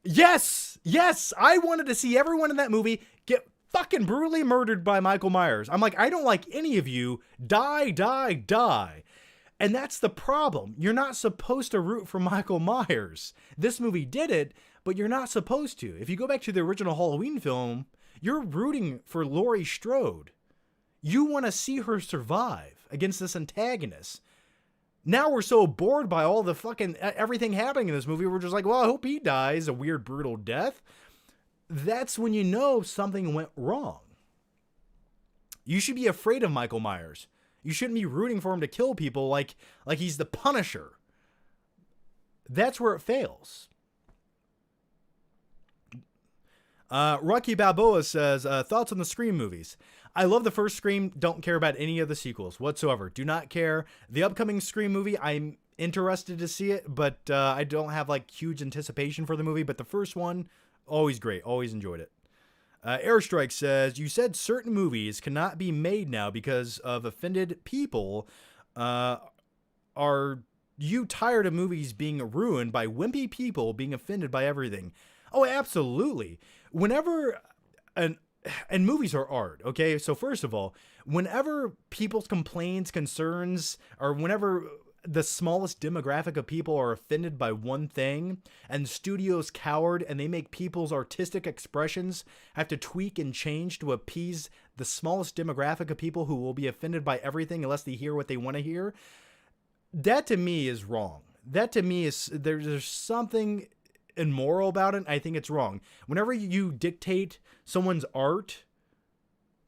Yes! Yes! I wanted to see everyone in that movie get fucking brutally murdered by Michael Myers. I'm like, I don't like any of you. Die, die, die. And that's the problem. You're not supposed to root for Michael Myers. This movie did it, but you're not supposed to. If you go back to the original Halloween film, you're rooting for Laurie Strode. You want to see her survive against this antagonist. Now we're so bored by all the fucking everything happening in this movie, we're just like, well, I hope he dies a weird, brutal death. That's when you know something went wrong. You should be afraid of Michael Myers. You shouldn't be rooting for him to kill people like he's the Punisher. That's where it fails. Rocky Balboa says, thoughts on the Scream movies. I love the first Scream. Don't care about any of the sequels whatsoever. Do not care. The upcoming Scream movie, I'm interested to see it, but I don't have like huge anticipation for the movie. But the first one, always great. Always enjoyed it. Airstrike says, you said certain movies cannot be made now because of offended people. Are you tired of movies being ruined by wimpy people being offended by everything? Oh, absolutely. Whenever, and movies are art, okay? So first of all, whenever people's complaints, concerns, or whenever the smallest demographic of people are offended by one thing and studios coward and they make people's artistic expressions have to tweak and change to appease the smallest demographic of people who will be offended by everything unless they hear what they want to hear. That to me is wrong. That to me is, there's something immoral about it. I think it's wrong. Whenever you dictate someone's art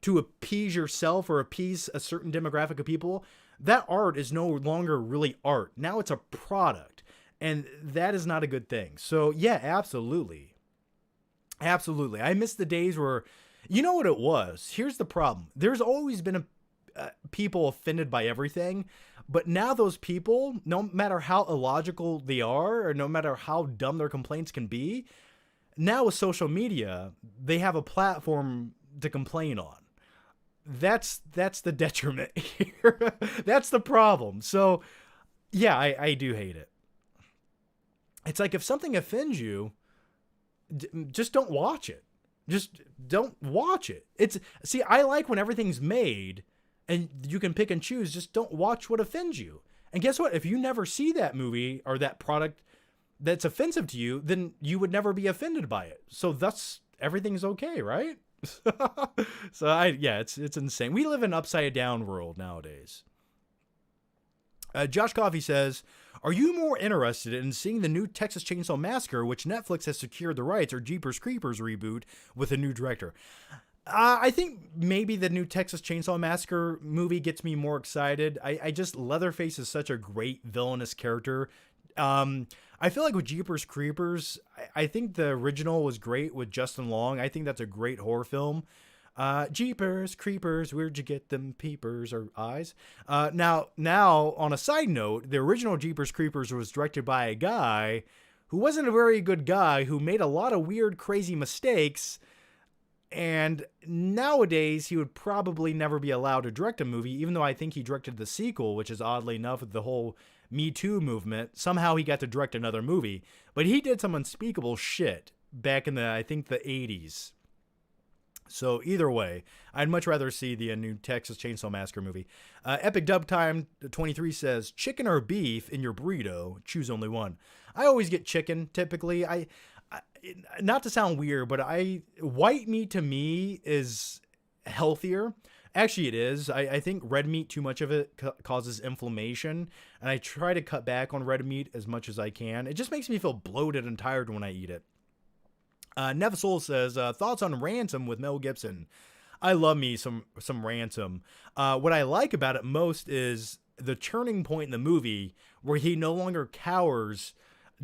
to appease yourself or appease a certain demographic of people, that art is no longer really art. Now it's a product, and that is not a good thing. So yeah, absolutely. Absolutely. I miss the days where, you know what it was? Here's the problem. There's always been people offended by everything, but now those people, no matter how illogical they are, or no matter how dumb their complaints can be, now with social media, they have a platform to complain on. That's the detriment here. That's the problem. So yeah, I do hate it. It's like, if something offends you, just don't watch it. Just don't watch it. See, I like when everything's made and you can pick and choose. Just don't watch what offends you. And guess what? If you never see that movie or that product that's offensive to you, then you would never be offended by it. So thus everything's okay, right? So it's insane. We live in an upside down world nowadays. Josh Coffey says, are you more interested in seeing the new Texas Chainsaw Massacre, which Netflix has secured the rights, or Jeepers Creepers reboot with a new director? I think maybe the new Texas Chainsaw Massacre movie gets me more excited. I just, Leatherface is such a great villainous character. I feel like with Jeepers Creepers, I think the original was great with Justin Long. I think that's a great horror film. Jeepers Creepers, where'd you get them peepers or eyes? Now, on a side note, the original Jeepers Creepers was directed by a guy who wasn't a very good guy, who made a lot of weird, crazy mistakes. And nowadays, he would probably never be allowed to direct a movie, even though I think he directed the sequel, which is oddly enough with the whole Me Too movement. Somehow he got to direct another movie. But he did some unspeakable shit back in I think, the 80s. So either way, I'd much rather see the new Texas Chainsaw Massacre movie. Epic Dub Time 23 says, chicken or beef in your burrito, choose only one. I always get chicken, typically. I not to sound weird, but white meat to me is healthier. Actually, it is. I think red meat, too much of it causes inflammation, and I try to cut back on red meat as much as I can. It just makes me feel bloated and tired when I eat it. Nevasoul says, thoughts on Ransom with Mel Gibson. I love me some Ransom. What I like about it most is the turning point in the movie where he no longer cowers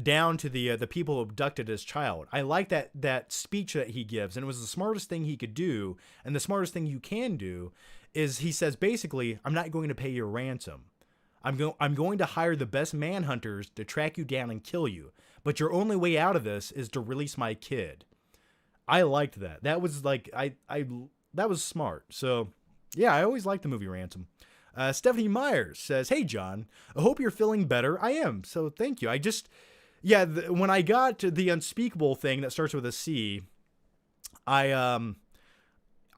down to the people who abducted his child. I like that speech that he gives, and it was the smartest thing he could do, and the smartest thing you can do is he says basically, I'm not going to pay your ransom. I'm going to hire the best manhunters to track you down and kill you. But your only way out of this is to release my kid. I liked that. That was like that was smart. So yeah, I always liked the movie Ransom. Stephanie Myers says, "Hey John, I hope you're feeling better." I am. So thank you. When I got to the unspeakable thing that starts with a C, I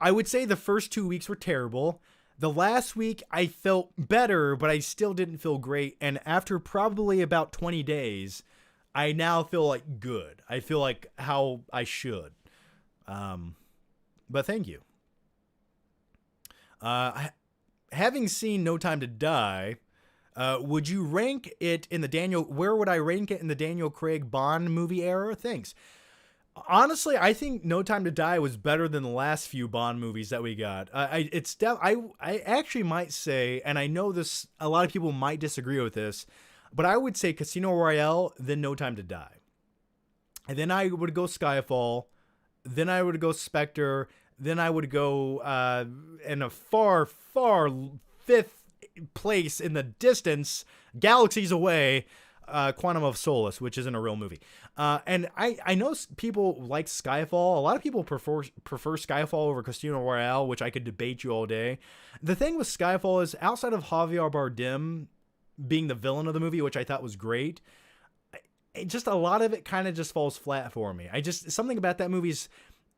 would say the first 2 weeks were terrible. The last week I felt better, but I still didn't feel great. And after probably about 20 days, I now feel like good. I feel like how I should. But thank you. Having seen No Time to Die, would you rank it in where would I rank it in the Daniel Craig Bond movie era? Thanks. Honestly, I think No Time to Die was better than the last few Bond movies that we got. I actually might say, and I know this, a lot of people might disagree with this, but I would say Casino Royale, then No Time to Die. And then I would go Skyfall, then I would go Spectre, then I would go in a far, far fifth place in the distance, galaxies away, Quantum of Solace, which isn't a real movie. And I know people like Skyfall. A lot of people prefer Skyfall over Casino Royale, which I could debate you all day. The thing with Skyfall is, outside of Javier Bardem being the villain of the movie, which I thought was great, just a lot of it kind of just falls flat for me. Something about that movie is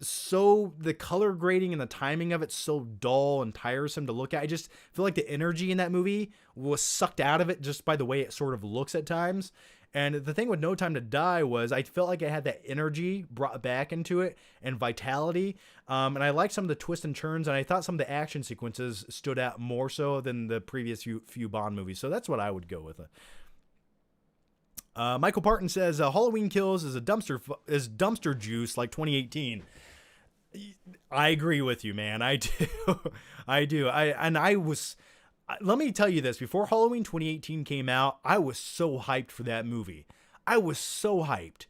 so, the color grading and the timing of it's so dull and tiresome to look at. I just feel like the energy in that movie was sucked out of it just by the way it sort of looks at times. And the thing with No Time to Die was I felt like it had that energy brought back into it and vitality. And I liked some of the twists and turns, and I thought some of the action sequences stood out more so than the previous few Bond movies. So that's what I would go with. Michael Parton says, Halloween Kills is dumpster juice like 2018. I agree with you, man. I do. Let me tell you this. Before Halloween 2018 came out, I was so hyped for that movie. I was so hyped.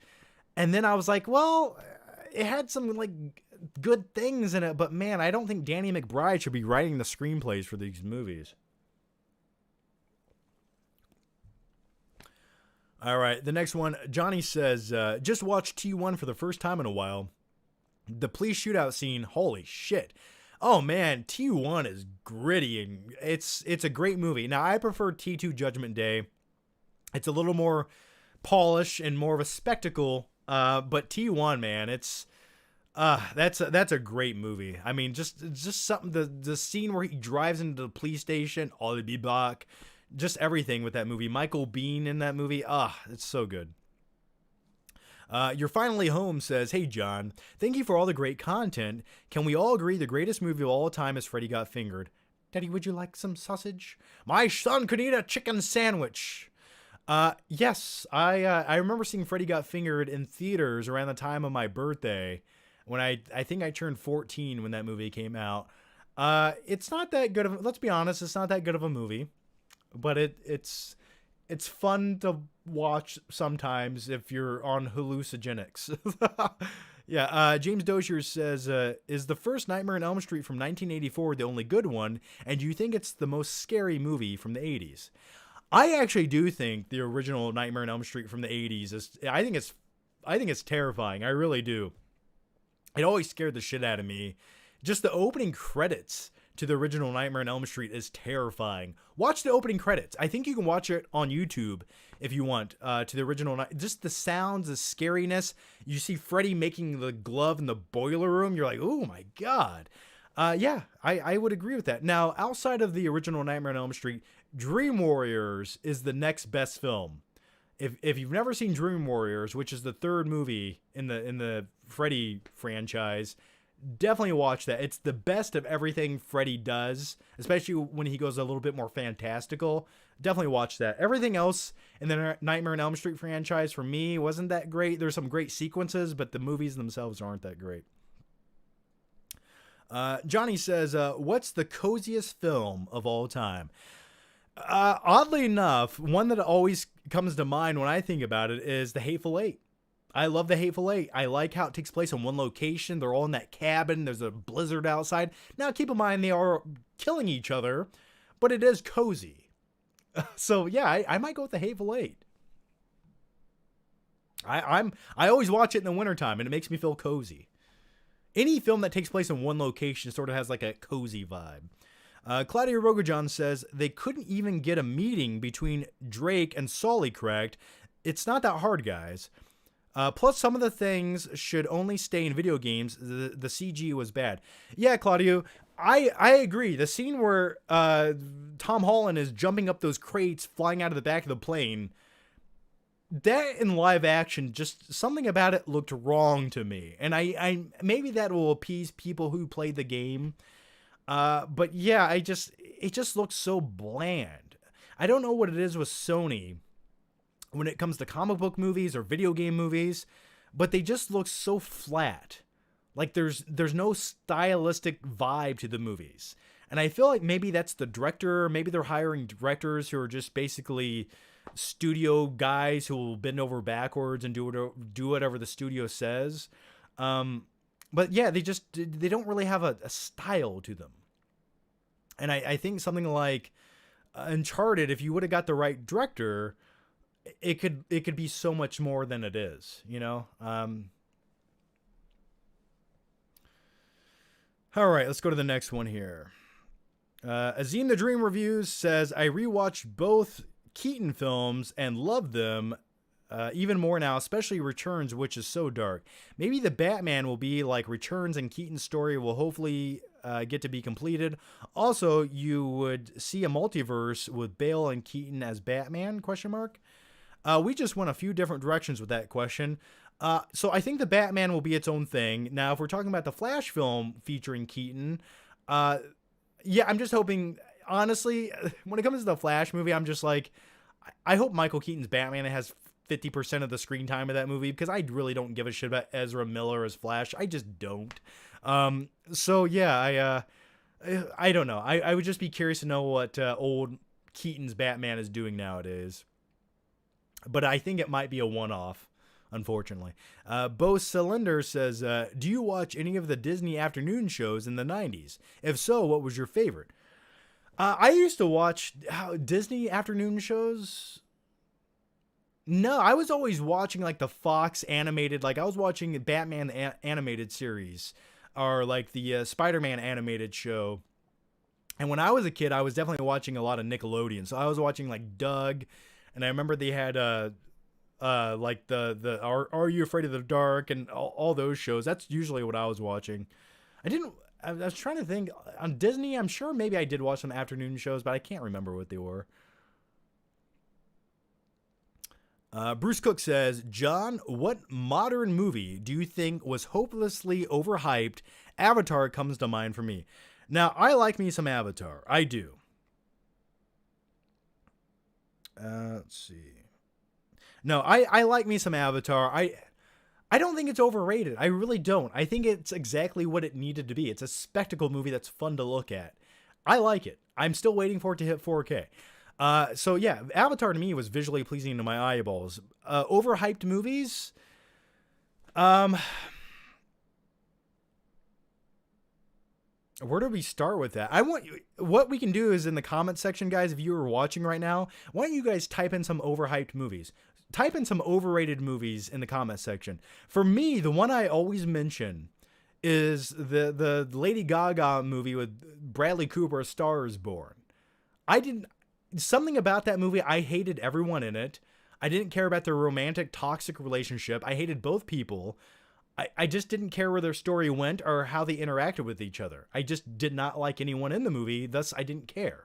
And then I was like, well, it had some like good things in it, but man, I don't think Danny McBride should be writing the screenplays for these movies. All right, the next one, Johnny says, just watched T1 for the first time in a while. The police shootout scene, holy shit. Oh man, T1 is gritty and it's a great movie. Now, I prefer T2 Judgment Day. It's a little more polished and more of a spectacle, but T1, man, that's a great movie. I mean, just something, the scene where he drives into the police station, I'll be back. Just everything with that movie. Michael Biehn in that movie. It's so good. You're Finally Home says, hey, John, thank you for all the great content. Can we all agree the greatest movie of all time is Freddy Got Fingered? Daddy, would you like some sausage? My son could eat a chicken sandwich. Yes, I remember seeing Freddy Got Fingered in theaters around the time of my birthday when I think I turned 14 when that movie came out. It's not that good of, let's be honest, it's not that good of a movie. But it's fun to watch sometimes if you're on hallucinogenics. Yeah, James Dozier says, is the first Nightmare on Elm Street from 1984 the only good one? And do you think it's the most scary movie from the 80s? I actually do think the original Nightmare on Elm Street from the 80s is. I think it's terrifying. I really do. It always scared the shit out of me. Just the opening credits to the original Nightmare on Elm Street is terrifying. Watch the opening credits. I think you can watch it on YouTube if you want, to the original. Just the sounds, the scariness. You see Freddy making the glove in the boiler room. You're like, oh my God. Yeah, I would agree with that. Now, outside of the original Nightmare on Elm Street, Dream Warriors is the next best film. If you've never seen Dream Warriors, which is the third movie in the Freddy franchise, definitely watch that. It's the best of everything Freddy does, especially when he goes a little bit more fantastical. Definitely watch that. Everything else in the Nightmare on Elm Street franchise, for me, wasn't that great. There's some great sequences, but the movies themselves aren't that great. Johnny says, what's the coziest film of all time? Oddly enough, one that always comes to mind when I think about it is The Hateful Eight. I love The Hateful Eight. I like how it takes place in one location. They're all in that cabin. There's a blizzard outside. Now, keep in mind, they are killing each other, but it is cozy. So, yeah, I might go with The Hateful Eight. I always watch it in the wintertime, and it makes me feel cozy. Any film that takes place in one location sort of has like a cozy vibe. Claudia Rogojan says they couldn't even get a meeting between Drake and Sully correct. It's not that hard, guys. Plus, some of the things should only stay in video games. The CG was bad. Yeah, Claudio, I agree. The scene where Tom Holland is jumping up those crates, flying out of the back of the plane, that in live action, just something about it looked wrong to me. And I maybe that will appease people who played the game. But yeah, it just looks so bland. I don't know what it is with Sony when it comes to comic book movies or video game movies, but they just look so flat. Like there's no stylistic vibe to the movies. And I feel like maybe that's the director. Maybe they're hiring directors who are just basically studio guys who will bend over backwards and do whatever the studio says. But yeah, they don't really have a style to them. And I think something like Uncharted, if you would have got the right director, it could be so much more than it is, you know? All right, let's go to the next one here. Azim the Dream Reviews says, I rewatched both Keaton films and love them even more now, especially Returns, which is so dark. Maybe the Batman will be like Returns, and Keaton's story will hopefully get to be completed. Also, you would see a multiverse with Bale and Keaton as Batman, ? We just went a few different directions with that question. So I think the Batman will be its own thing. Now, if we're talking about the Flash film featuring Keaton, yeah, I'm just hoping, honestly, when it comes to the Flash movie, I'm just like, I hope Michael Keaton's Batman has 50% of the screen time of that movie, because I really don't give a shit about Ezra Miller as Flash. I just don't. So yeah, I don't know. I would just be curious to know what old Keaton's Batman is doing nowadays. But I think it might be a one-off, unfortunately. Bo Cylinder says, do you watch any of the Disney afternoon shows in the 90s? If so, what was your favorite? I used to watch Disney afternoon shows. No, I was always watching like the Fox animated, like I was watching the Batman animated series, or like the Spider-Man animated show. And when I was a kid, I was definitely watching a lot of Nickelodeon. So I was watching like Doug, and I remember they had like the Are You Afraid of the Dark and all those shows. That's usually what I was watching. I was trying to think on Disney. I'm sure maybe I did watch some afternoon shows, but I can't remember what they were. Bruce Cook says, John, what modern movie do you think was hopelessly overhyped? Avatar comes to mind for me. Now, I like me some Avatar. I do. Let's see. No, I like me some Avatar. I don't think it's overrated. I really don't. I think it's exactly what it needed to be. It's a spectacle movie that's fun to look at. I like it. I'm still waiting for it to hit 4K. So yeah, Avatar to me was visually pleasing to my eyeballs. Overhyped movies. Where do we start with that? What we can do is in the comment section, guys, if you are watching right now, why don't you guys type in some overhyped movies? Type in some overrated movies in the comment section. For me, the one I always mention is the Lady Gaga movie with Bradley Cooper, A Star Is Born. I didn't something about that movie. I hated everyone in it. I didn't care about their romantic toxic relationship. I hated both people. I just didn't care where their story went or how they interacted with each other. I just did not like anyone in the movie. Thus, I didn't care.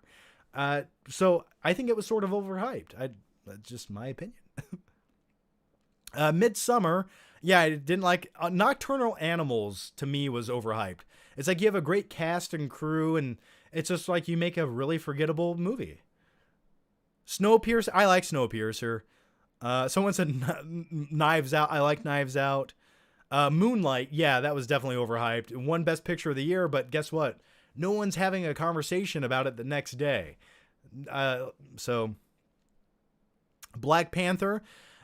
So I think it was sort of overhyped. That's just my opinion. Midsummer. Yeah, I didn't like Nocturnal Animals. To me, was overhyped. It's like you have a great cast and crew, and it's just like you make a really forgettable movie. Snowpiercer. I like Snowpiercer. Someone said Knives Out. I like Knives Out. Moonlight, yeah, that was definitely overhyped. Won Best Picture of the Year, but guess what? No one's having a conversation about it the next day. So, Black Panther.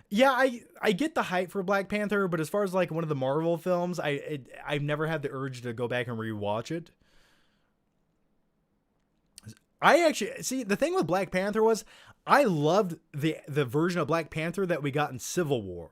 Yeah, I get the hype for Black Panther, but as far as like one of the Marvel films, I've never had the urge to go back and rewatch it. I actually, see, the thing with Black Panther was I loved the version of Black Panther that we got in Civil War.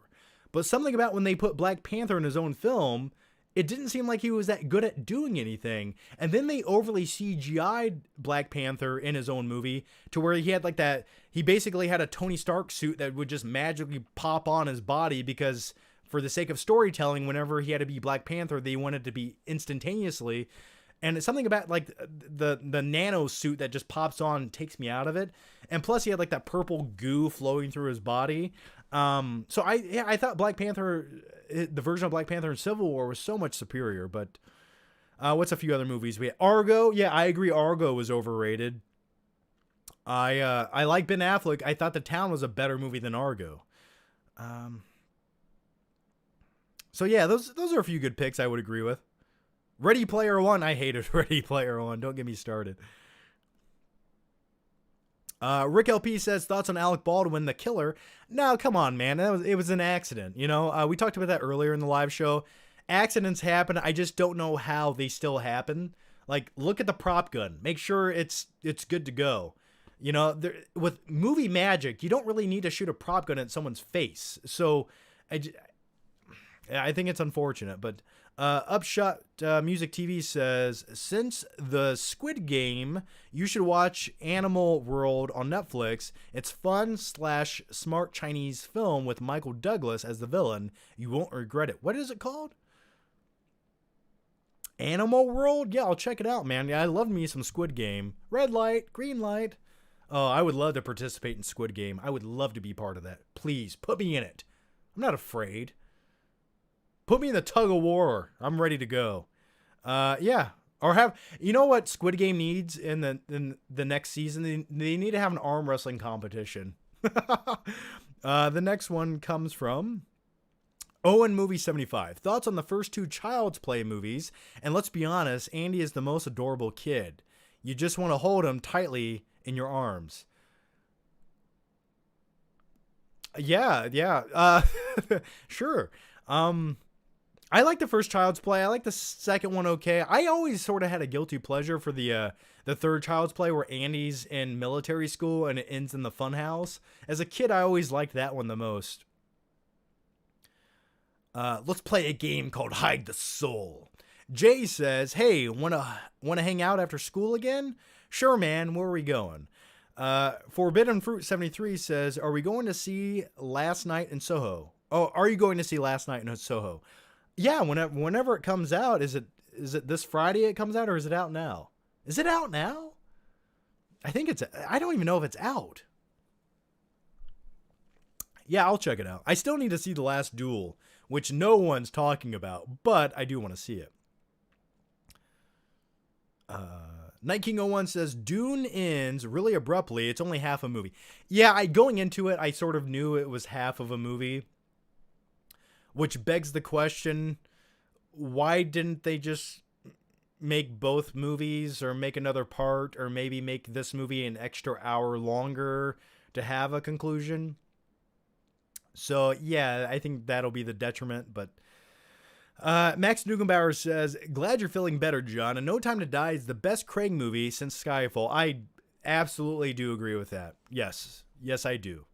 But something about when they put Black Panther in his own film, it didn't seem like he was that good at doing anything. And then they overly CGI'd Black Panther in his own movie to where he had like that, he basically had a Tony Stark suit that would just magically pop on his body because for the sake of storytelling, whenever he had to be Black Panther, they wanted to be instantaneously. And it's something about like the nano suit that just pops on takes me out of it. And plus he had like that purple goo flowing through his body. So I thought Black Panther, the version of Black Panther in Civil War was so much superior, but, what's a few other movies? We had Argo. Yeah, I agree. Argo was overrated. I like Ben Affleck. I thought The Town was a better movie than Argo. So yeah, those are a few good picks I would agree with. Ready Player One. I hated Ready Player One. Don't get me started. Rick LP says thoughts on Alec Baldwin, the killer. No, come on, man. It was an accident. You know, we talked about that earlier in the live show. Accidents happen. I just don't know how they still happen. Like, look at the prop gun. Make sure it's good to go. You know, with movie magic, you don't really need to shoot a prop gun at someone's face. So, I think it's unfortunate. But Upshot Music TV says, since the Squid Game, you should watch Animal World on Netflix. It's fun / smart Chinese film with Michael Douglas as the villain. You won't regret it. What is it called? Animal World? Yeah, I'll check it out, man. Yeah, I love me some Squid Game. Red light, green light. Oh, I would love to participate in Squid Game. I would love to be part of that. Please, put me in it. I'm not afraid. Put me in the tug of war. I'm ready to go. Yeah. Or have, you know what Squid Game needs in the next season? They need to have an arm wrestling competition. The next one comes from Owen Movie 75. Thoughts on the first two Child's Play movies? And let's be honest, Andy is the most adorable kid. You just want to hold him tightly in your arms. Yeah. Sure. I like the first Child's Play. I like the second one okay. I always sort of had a guilty pleasure for the third Child's Play where Andy's in military school and it ends in the funhouse. As a kid, I always liked that one the most. Let's play a game called Hide the Soul. Jay says, hey, wanna hang out after school again? Sure, man. Where are we going? Forbidden Fruit 73 says, are we going to see Last Night in Soho? Oh, are you going to see Last Night in Soho? Yeah, whenever it comes out, is it this Friday it comes out, or is it out now? Is it out now? I don't even know if it's out. Yeah, I'll check it out. I still need to see The Last Duel, which no one's talking about, but I do want to see it. Night King 01 says, Dune ends really abruptly. It's only half a movie. Yeah, going into it, I sort of knew it was half of a movie. Which begs the question, why didn't they just make both movies or make another part or maybe make this movie an extra hour longer to have a conclusion? So, yeah, I think that'll be the detriment. But Max Nugenbauer says, glad you're feeling better, John. And No Time to Die is the best Craig movie since Skyfall. I absolutely do agree with that. Yes, I do.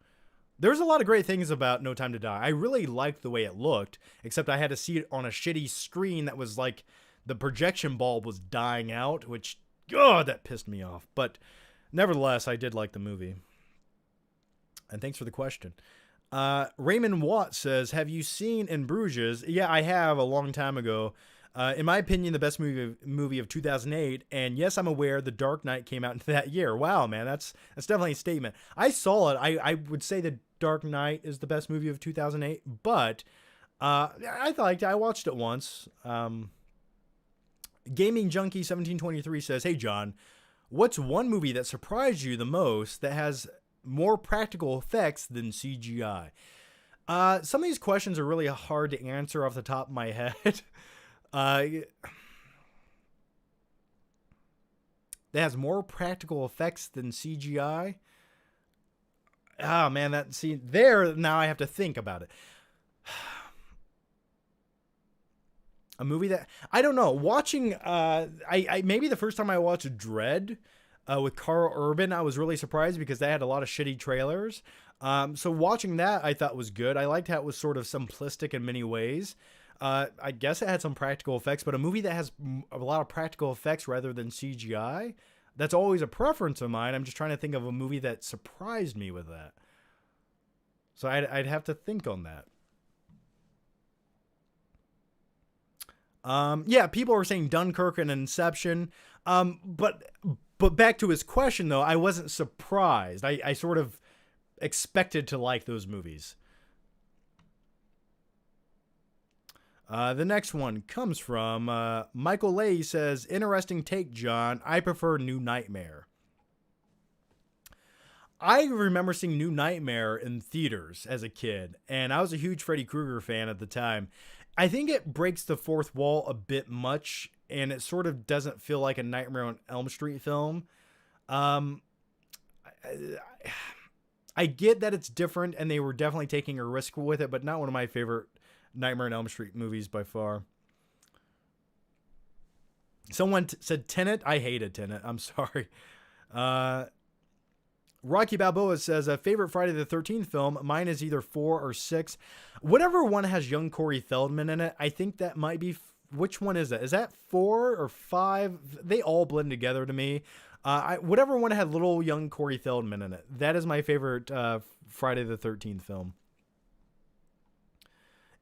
There's a lot of great things about No Time to Die. I really liked the way it looked, except I had to see it on a shitty screen that was like the projection bulb was dying out, which, God, that pissed me off. But nevertheless, I did like the movie. And thanks for the question. Raymond Watt says, have you seen In Bruges? Yeah, I have a long time ago. In my opinion, the best movie of 2008. And yes, I'm aware The Dark Knight came out that year. Wow, man, that's definitely a statement. I saw it. I would say The Dark Knight is the best movie of 2008. But I liked it. I watched it once. Gaming Junkie 1723 says, hey, John, what's one movie that surprised you the most that has more practical effects than CGI? Some of these questions are really hard to answer off the top of my head. That has more practical effects than CGI. Oh man, now I have to think about it. A movie that I don't know. Watching, I maybe the first time I watched Dread with Carl Urban, I was really surprised because they had a lot of shitty trailers. So watching that, I thought was good. I liked how it was sort of simplistic in many ways. I guess it had some practical effects, but a movie that has a lot of practical effects rather than CGI, that's always a preference of mine. I'm just trying to think of a movie that surprised me with that. So I'd have to think on that. Yeah, people are saying Dunkirk and Inception. But back to his question, though, I wasn't surprised. I sort of expected to like those movies. The next one comes from Michael Lay. Says, interesting take, John. I prefer New Nightmare. I remember seeing New Nightmare in theaters as a kid, and I was a huge Freddy Krueger fan at the time. I think it breaks the fourth wall a bit much, and it sort of doesn't feel like a Nightmare on Elm Street film. I get that it's different, and they were definitely taking a risk with it, but not one of my favorite Nightmare on Elm Street movies by far. Someone said Tenet. I hated Tenet. I'm sorry. Rocky Balboa says, a favorite Friday the 13th film. Mine is either 4 or 6. Whatever one has young Corey Feldman in it, I think that might be... Which one is that? Is that 4 or 5? They all blend together to me. Whatever one had little young Corey Feldman in it. That is my favorite Friday the 13th film.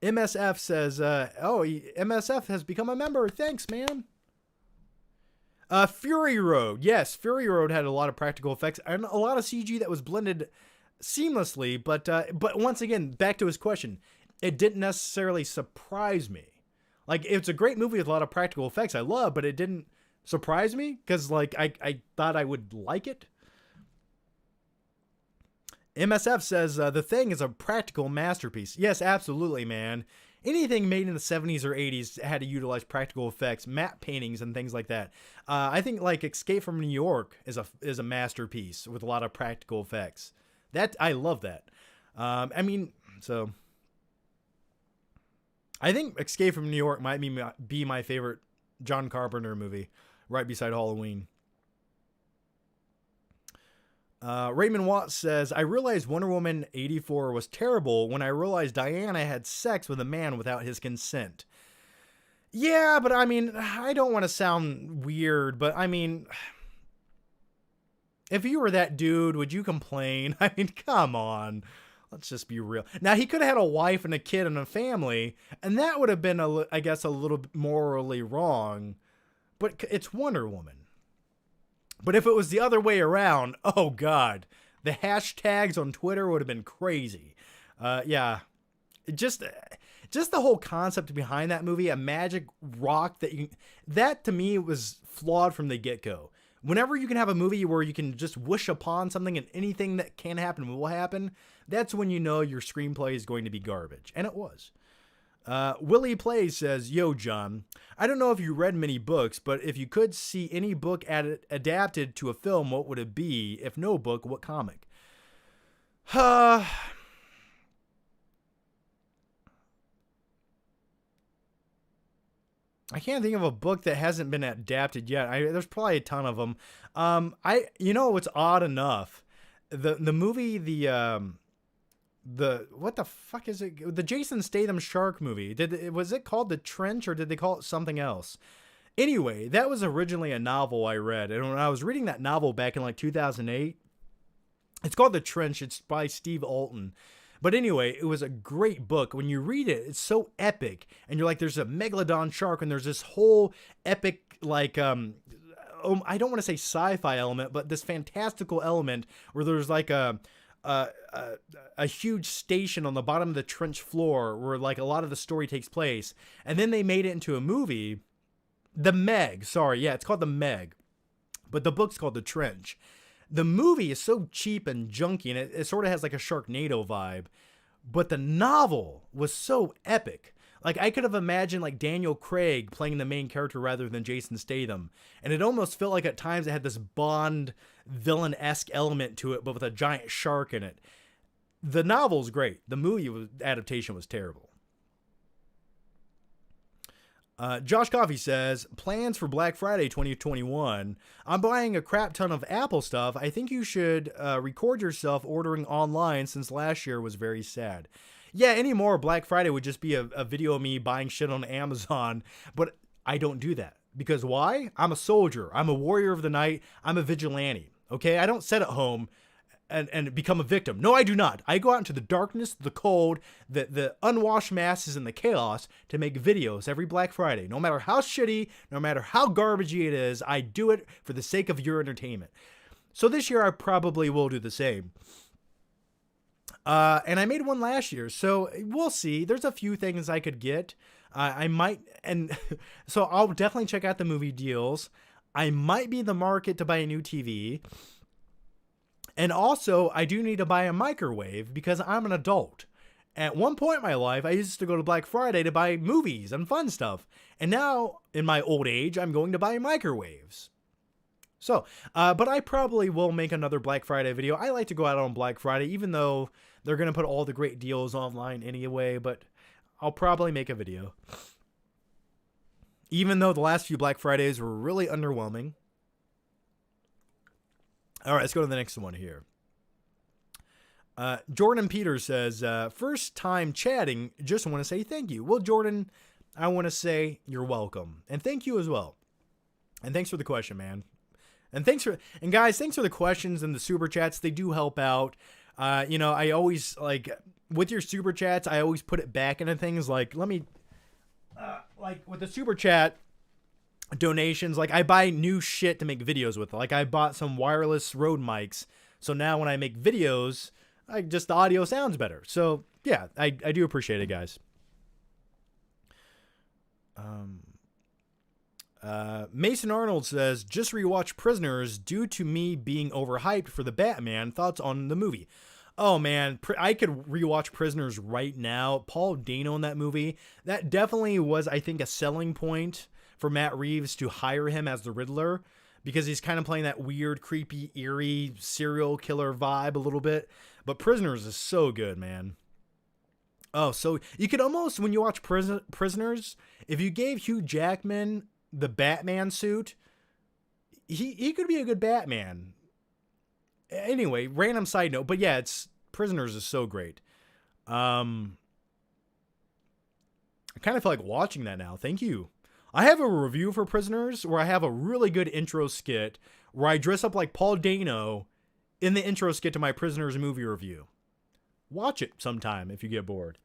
MSF says, MSF has become a member. Thanks, man. Fury Road. Yes, Fury Road had a lot of practical effects and a lot of CG that was blended seamlessly. But once again, back to his question, it didn't necessarily surprise me. Like, it's a great movie with a lot of practical effects I love, but it didn't surprise me because, like, I thought I would like it. MSF says, The Thing is a practical masterpiece. Yes, absolutely, man. Anything made in the 70s or 80s had to utilize practical effects, matte paintings, and things like that. I think, like, Escape from New York is a masterpiece with a lot of practical effects. I love that. So I think Escape from New York might be my favorite John Carpenter movie, right beside Halloween. Raymond Watts says, I realized Wonder Woman 84 was terrible when I realized Diana had sex with a man without his consent. Yeah, but I mean, I don't want to sound weird, but I mean, if you were that dude, would you complain? I mean, come on. Let's just be real. Now, he could have had a wife and a kid and a family, and that would have been, I guess, a little morally wrong, but it's Wonder Woman. But if it was the other way around, oh God, the hashtags on Twitter would have been crazy. Yeah, just the whole concept behind that movie, a magic rock that to me was flawed from the get-go. Whenever you can have a movie where you can just wish upon something and anything that can happen will happen, that's when you know your screenplay is going to be garbage. And it was. Willie Plays says, Yo, John, I don't know if you read many books, but if you could see any book adapted to a film, what would it be? If no book, what comic? I can't think of a book that hasn't been adapted yet. There's probably a ton of them. What's odd enough, the movie, what the fuck is it? The Jason Statham shark movie. Was it called The Trench, or did they call it something else? Anyway, that was originally a novel I read, and when I was reading that novel back in like 2008, it's called The Trench. It's by Steve Alton. But anyway, it was a great book. When you read it, it's so epic, and you're like, there's a megalodon shark, and there's this whole epic, like, I don't want to say sci-fi element, but this fantastical element where there's like a huge station on the bottom of the trench floor where like a lot of the story takes place, and then they made it into a movie. The Meg, sorry, yeah, it's called The Meg, but the book's called The Trench. The movie is so cheap and junky, and it sort of has like a Sharknado vibe, but the novel was so epic. Like, I could have imagined like Daniel Craig playing the main character rather than Jason Statham, and it almost felt like at times it had this Bond villain-esque element to it, but with a giant shark in it. The novel's great. The movie adaptation was terrible. Josh Coffey says, plans for Black Friday 2021. I'm buying a crap ton of Apple stuff. I think you should record yourself ordering online since last year was very sad. Yeah, anymore, Black Friday would just be a video of me buying shit on Amazon, but I don't do that. Because why? I'm a soldier. I'm a warrior of the night. I'm a vigilante. Okay? I don't sit at home and become a victim. No, I do not. I go out into the darkness, the cold, the unwashed masses, and the chaos to make videos every Black Friday. No matter how shitty, no matter how garbagey it is, I do it for the sake of your entertainment. So this year I probably will do the same. And I made one last year, so we'll see. There's a few things I could get. I might, and so I'll definitely check out the movie deals. I might be in the market to buy a new TV. And also, I do need to buy a microwave because I'm an adult. At one point in my life, I used to go to Black Friday to buy movies and fun stuff. And now, in my old age, I'm going to buy microwaves. So, but I probably will make another Black Friday video. I like to go out on Black Friday, even though they're going to put all the great deals online anyway, but I'll probably make a video. Even though the last few Black Fridays were really underwhelming. All right, let's go to the next one here. Jordan Peters says, first time chatting, just want to say thank you. Well, Jordan, I want to say you're welcome. And thank you as well. And thanks for the question, man. And guys, thanks for the questions and the super chats. They do help out. I always, like, with your super chats, I always put it back into things like, like with the super chat donations, like I buy new shit to make videos with. Like I bought some wireless Rode mics, so now when I make videos, the audio sounds better. So yeah, I do appreciate it, guys. Mason Arnold says, just rewatch Prisoners due to me being overhyped for the Batman. Thoughts on the movie? Oh man, I could rewatch Prisoners right now. Paul Dano in that movie, that definitely was, I think, a selling point for Matt Reeves to hire him as the Riddler, because he's kind of playing that weird, creepy, eerie serial killer vibe a little bit. But Prisoners is so good, man. Oh, so you could almost, when you watch Prisoners, if you gave Hugh Jackman the Batman suit, he could be a good Batman. Anyway, random side note, but yeah, Prisoners is so great. I kind of feel like watching that now. Thank you. I have a review for Prisoners where I have a really good intro skit where I dress up like Paul Dano in the intro skit to my Prisoners movie review. Watch it sometime if you get bored.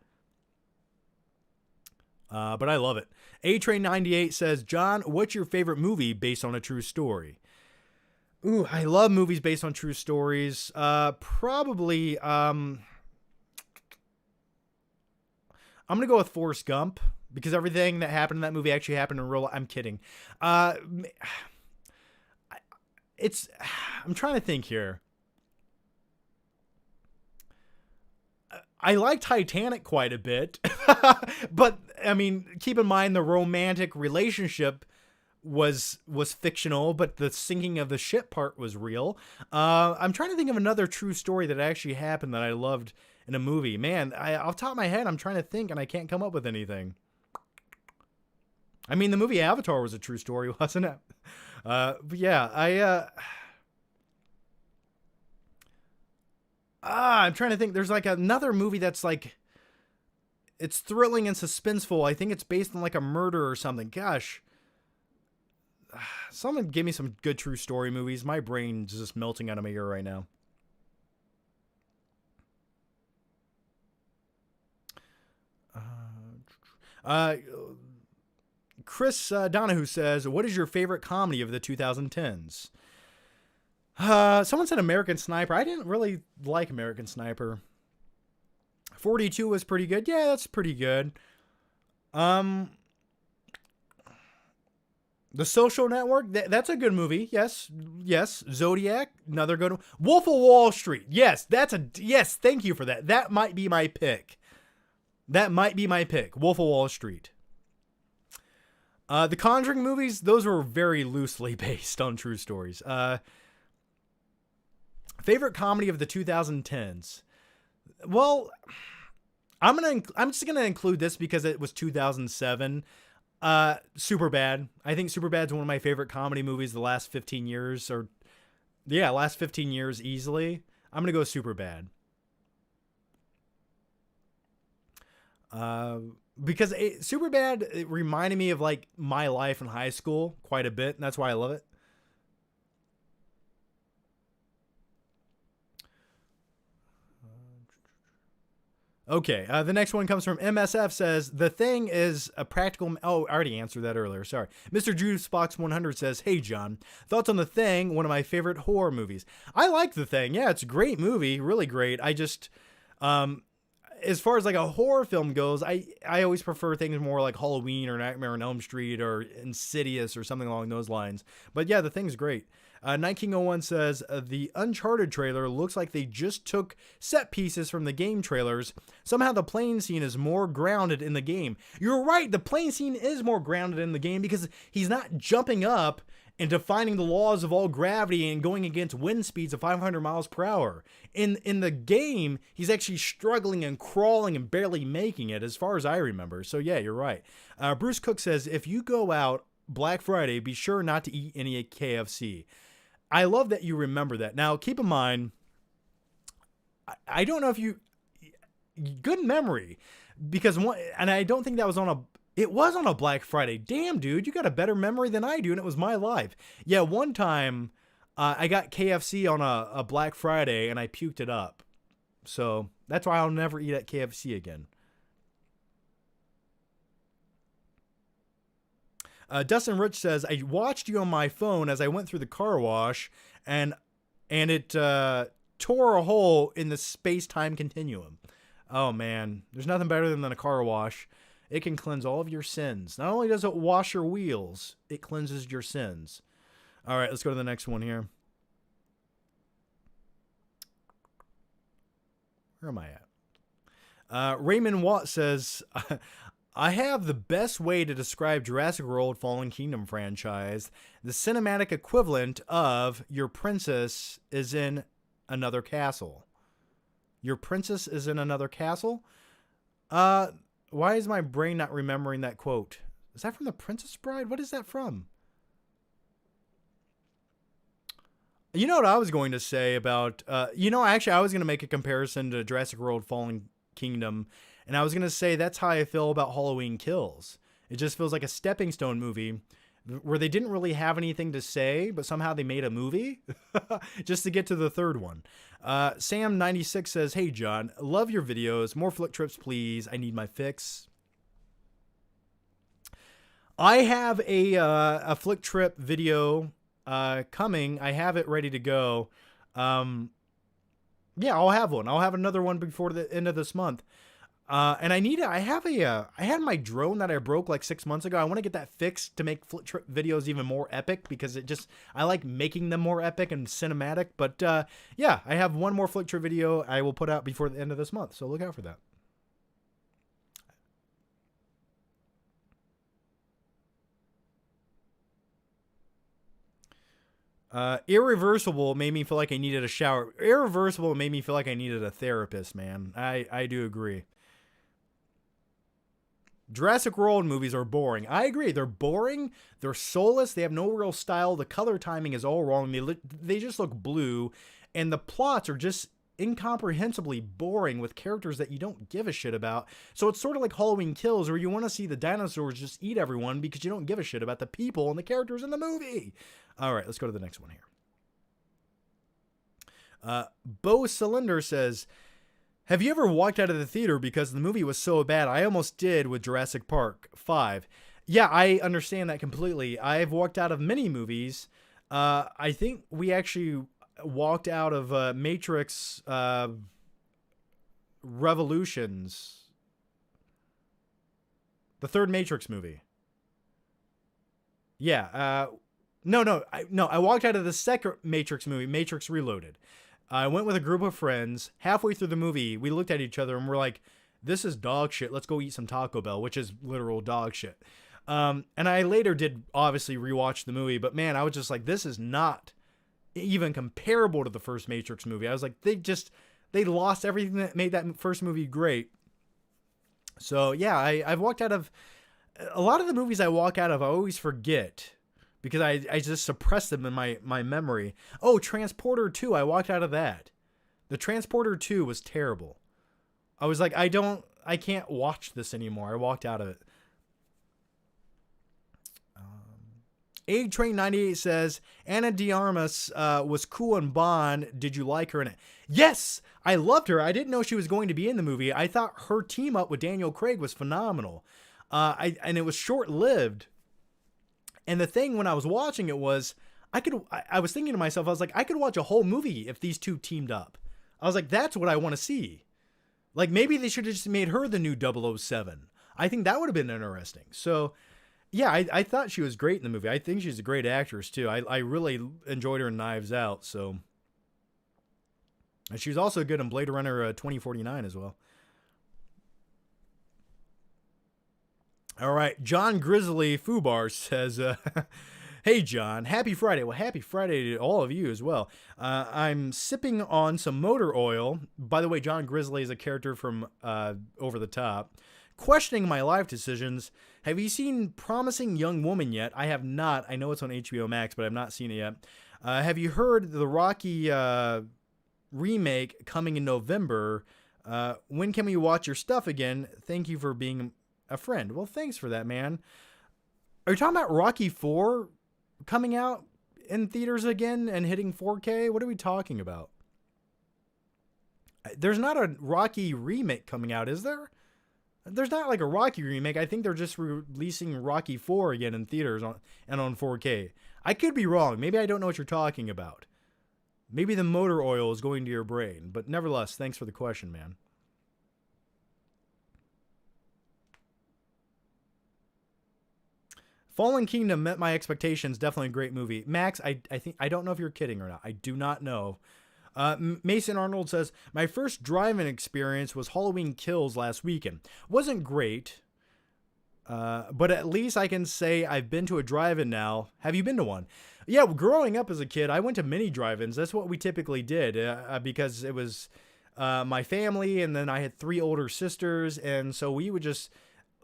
But I love it. A-Train98 says, John, what's your favorite movie based on a true story? Ooh, I love movies based on true stories. Probably, I'm going to go with Forrest Gump, because everything that happened in that movie actually happened in real life. I'm kidding. I'm trying to think here. I like Titanic quite a bit, but I mean, keep in mind the romantic relationship was fictional, but the sinking of the ship part was real. I'm trying to think of another true story that actually happened that I loved in a movie. Man, off the top of my head, I'm trying to think and I can't come up with anything. I mean, the movie Avatar was a true story, wasn't it? But yeah, I'm trying to think. There's like another movie that's like, it's thrilling and suspenseful. I think it's based on like a murder or something. Gosh. Someone give me some good true story movies. My brain's just melting out of my ear right now. Chris Donahue says, what is your favorite comedy of the 2010s? Someone said American Sniper. I didn't really like American Sniper. 42 was pretty good. Yeah, that's pretty good. The Social Network, that's a good movie. Yes. Zodiac, another good one. Wolf of Wall Street. Yes, yes, thank you for that. That might be my pick. Wolf of Wall Street. The Conjuring movies, those were very loosely based on true stories. Favorite comedy of the 2010s. Well, I'm just gonna include this because it was 2007. Superbad. I think Superbad's one of my favorite comedy movies the last 15 years, last 15 years easily. I'm gonna go Superbad. Because Superbad, it reminded me of like my life in high school quite a bit, and that's why I love it. Okay, the next one comes from MSF, says, The Thing is a practical... Oh, I already answered that earlier, sorry. Mr. Juicebox 100 says, hey, John, thoughts on The Thing, one of my favorite horror movies. I like The Thing. Yeah, it's a great movie, really great. I just... as far as like a horror film goes, I always prefer things more like Halloween or Nightmare on Elm Street or Insidious or something along those lines. But yeah, The Thing's great. 1901 says, the Uncharted trailer looks like they just took set pieces from the game trailers. Somehow the plane scene is more grounded in the game. You're right, the plane scene is more grounded in the game because he's not jumping up and defying the laws of all gravity and going against wind speeds of 500 miles per hour. In the game, he's actually struggling and crawling and barely making it, as far as I remember. So yeah, you're right. Bruce Cook says, if you go out Black Friday, be sure not to eat any KFC. I love that you remember that. Now, keep in mind, I don't know if you... Good memory. Because and I don't think that was on a... It was on a Black Friday. Damn, dude, you got a better memory than I do, and it was my life. Yeah, one time, I got KFC on a Black Friday, and I puked it up. So, that's why I'll never eat at KFC again. Dustin Rich says, I watched you on my phone as I went through the car wash, and it tore a hole in the space-time continuum. Oh, man. There's nothing better than a car wash. It can cleanse all of your sins. Not only does it wash your wheels, it cleanses your sins. All right, let's go to the next one here. Where am I at? Raymond Watt says, I have the best way to describe Jurassic World Fallen Kingdom franchise. The cinematic equivalent of your princess is in another castle. Your princess is in another castle? Why is my brain not remembering that quote? Is that from The Princess Bride? What is that from? You know what I was going to say about... actually, I was going to make a comparison to Jurassic World Fallen Kingdom, and I was going to say that's how I feel about Halloween Kills. It just feels like a stepping stone movie where they didn't really have anything to say, but somehow they made a movie just to get to the third one. Sam96 says, hey, John, love your videos. More flick trips, please. I need my fix. I have a flick trip video coming. I have it ready to go. Yeah, I'll have one. I'll have another one before the end of this month. And I had my drone that I broke like 6 months ago. I want to get that fixed to make flip trip videos even more epic because I like making them more epic and cinematic. But yeah, I have one more flip trip video I will put out before the end of this month. So look out for that. Irreversible made me feel like I needed a shower. Irreversible made me feel like I needed a therapist, man. I do agree. Jurassic World movies are boring. I agree. They're boring. They're soulless. They have no real style. The color timing is all wrong. They just look blue. And the plots are just incomprehensibly boring with characters that you don't give a shit about. So it's sort of like Halloween Kills, where you want to see the dinosaurs just eat everyone because you don't give a shit about the people and the characters in the movie. All right, let's go to the next one here. Bo Cylinder says, have you ever walked out of the theater because the movie was so bad? I almost did with Jurassic Park 5. Yeah, I understand that completely. I've walked out of many movies. I think we actually walked out of Matrix Revolutions, the third Matrix movie. Yeah. I walked out of the second Matrix movie, Matrix Reloaded. I went with a group of friends. Halfway through the movie, we looked at each other and we're like, this is dog shit. Let's go eat some Taco Bell, which is literal dog shit. And I later did obviously rewatch the movie, but man, I was just like, this is not even comparable to the first Matrix movie. I was like, they lost everything that made that first movie great. So yeah, I've walked out of a lot of the movies I walk out of. I always forget because I just suppress them in my memory. Oh, Transporter 2. I walked out of that. The Transporter 2 was terrible. I was like, I can't watch this anymore. I walked out of it. Egg Train 98 says, Anna de Armas was cool in Bond. Did you like her in it? Yes, I loved her. I didn't know she was going to be in the movie. I thought her team up with Daniel Craig was phenomenal. And it was short-lived. And the thing when I was watching it was, I was thinking to myself, I was like, I could watch a whole movie if these two teamed up. I was like, that's what I want to see. Like, maybe they should have just made her the new 007. I think that would have been interesting. So, yeah, I thought she was great in the movie. I think she's a great actress, too. I really enjoyed her in Knives Out, so. And she was also good in Blade Runner 2049 as well. All right, John Grizzly Fubar says, hey, John, happy Friday. Well, happy Friday to all of you as well. I'm sipping on some motor oil. By the way, John Grizzly is a character from Over the Top. Questioning my life decisions. Have you seen Promising Young Woman yet? I have not. I know it's on HBO Max, but I've not seen it yet. Have you heard the Rocky remake coming in November? When can we watch your stuff again? Thank you for being a friend. Well, thanks for that, man. Are you talking about Rocky 4 coming out in theaters again and hitting 4K? What are we talking about? There's not a Rocky remake coming out, is there? There's not like a Rocky remake. I think they're just releasing Rocky 4 again in theaters on 4K. I could be wrong. Maybe I don't know what you're talking about. Maybe the motor oil is going to your brain. But nevertheless, thanks for the question, man. Fallen Kingdom met my expectations. Definitely a great movie. Max, I think I don't know if you're kidding or not. I do not know. Mason Arnold says, my first drive-in experience was Halloween Kills last weekend. Wasn't great, but at least I can say I've been to a drive-in now. Have you been to one? Yeah, growing up as a kid, I went to many drive-ins. That's what we typically did because it was my family, and then I had 3 older sisters, and so we would just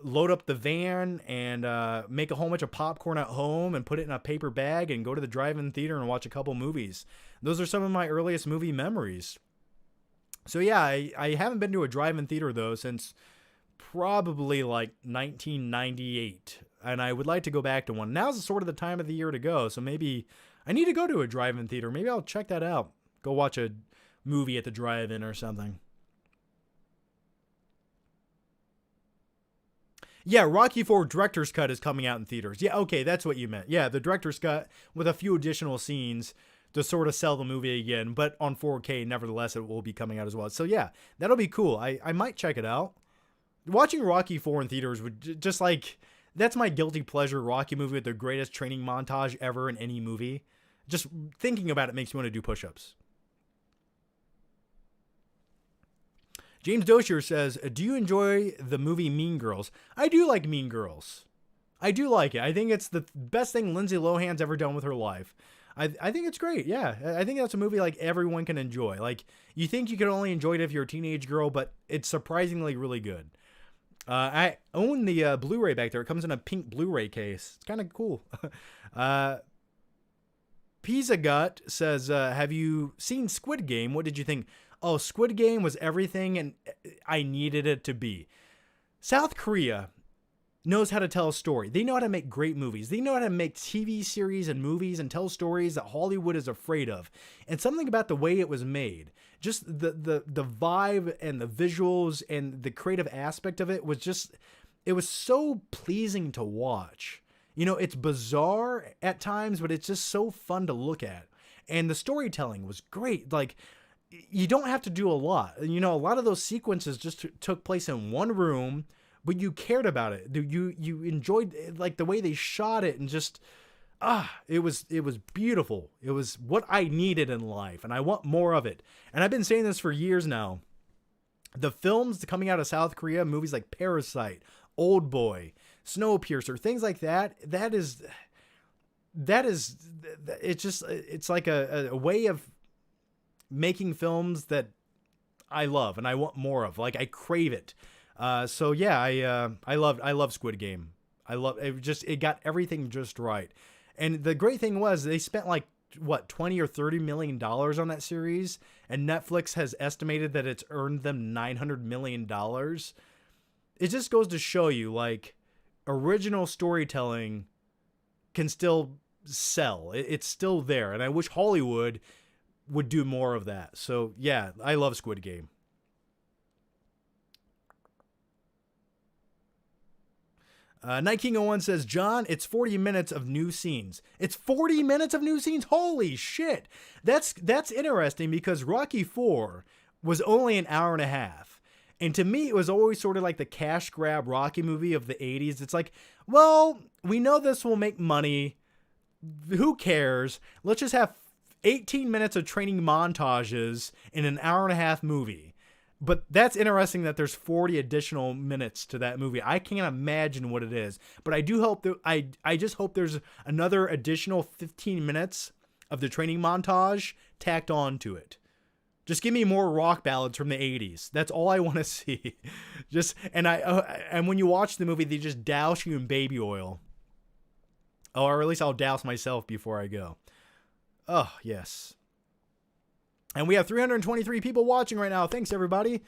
load up the van and make a whole bunch of popcorn at home and put it in a paper bag and go to the drive-in theater and watch a couple movies. Those are some of my earliest movie memories. So yeah, I haven't been to a drive-in theater though since probably like 1998, and I would like to go back to one. Now's sort of the time of the year to go, so maybe I need to go to a drive-in theater. Maybe I'll check that out. Go watch a movie at the drive-in or something. Yeah, Rocky IV Director's Cut is coming out in theaters. Yeah, okay, that's what you meant. Yeah, the Director's Cut with a few additional scenes to sort of sell the movie again, but on 4K, nevertheless, it will be coming out as well. So yeah, that'll be cool. I might check it out. Watching Rocky IV in theaters would just like, that's my guilty pleasure Rocky movie with the greatest training montage ever in any movie. Just thinking about it makes me want to do push-ups. James Doshier says, do you enjoy the movie Mean Girls? I do like Mean Girls. I do like it. I think it's the best thing Lindsay Lohan's ever done with her life. I think it's great. Yeah, I think that's a movie like everyone can enjoy. Like, you think you can only enjoy it if you're a teenage girl, but it's surprisingly really good. I own the Blu-ray back there. It comes in a pink Blu-ray case. It's kind of cool. Pizza Gut says, have you seen Squid Game? What did you think? Oh, Squid Game was everything and I needed it to be. South Korea knows how to tell a story. They know how to make great movies. They know how to make TV series and movies and tell stories that Hollywood is afraid of. And something about the way it was made, just the vibe and the visuals and the creative aspect of it was just, it was so pleasing to watch. You know, it's bizarre at times, but it's just so fun to look at. And the storytelling was great. Like, you don't have to do a lot. You know, a lot of those sequences just took place in one room, but you cared about it. You enjoyed like the way they shot it, and just it was beautiful. It was what I needed in life, and I want more of it. And I've been saying this for years now. The films coming out of South Korea, movies like Parasite, Old Boy, Snowpiercer, things like that, it's like a way of making films that I love and I want more of. Like, I crave it. So yeah, I love Squid Game. I love it. It got everything just right. And the great thing was they spent like what, 20 or 30 million dollars on that series, and Netflix has estimated that it's earned them $900 million. It just goes to show you, like, original storytelling can still sell. It's still there, and I wish Hollywood would do more of that. So yeah, I love Squid Game. Night King 01 says, John, it's 40 minutes of new scenes. It's 40 minutes of new scenes? Holy shit. That's interesting, because Rocky 4 was only an hour and a half. And to me, it was always sort of like the cash grab Rocky movie of the 80s. It's like, well, we know this will make money. Who cares? Let's just have 18 minutes of training montages in an hour and a half movie. But that's interesting that there's 40 additional minutes to that movie. I can't imagine what it is. But I do hope that I just hope there's another additional 15 minutes of the training montage tacked on to it. Just give me more rock ballads from the 80s. That's all I want to see. And when you watch the movie, they just douse you in baby oil. Oh, or at least I'll douse myself before I go. Oh, yes. And we have 323 people watching right now. Thanks, everybody.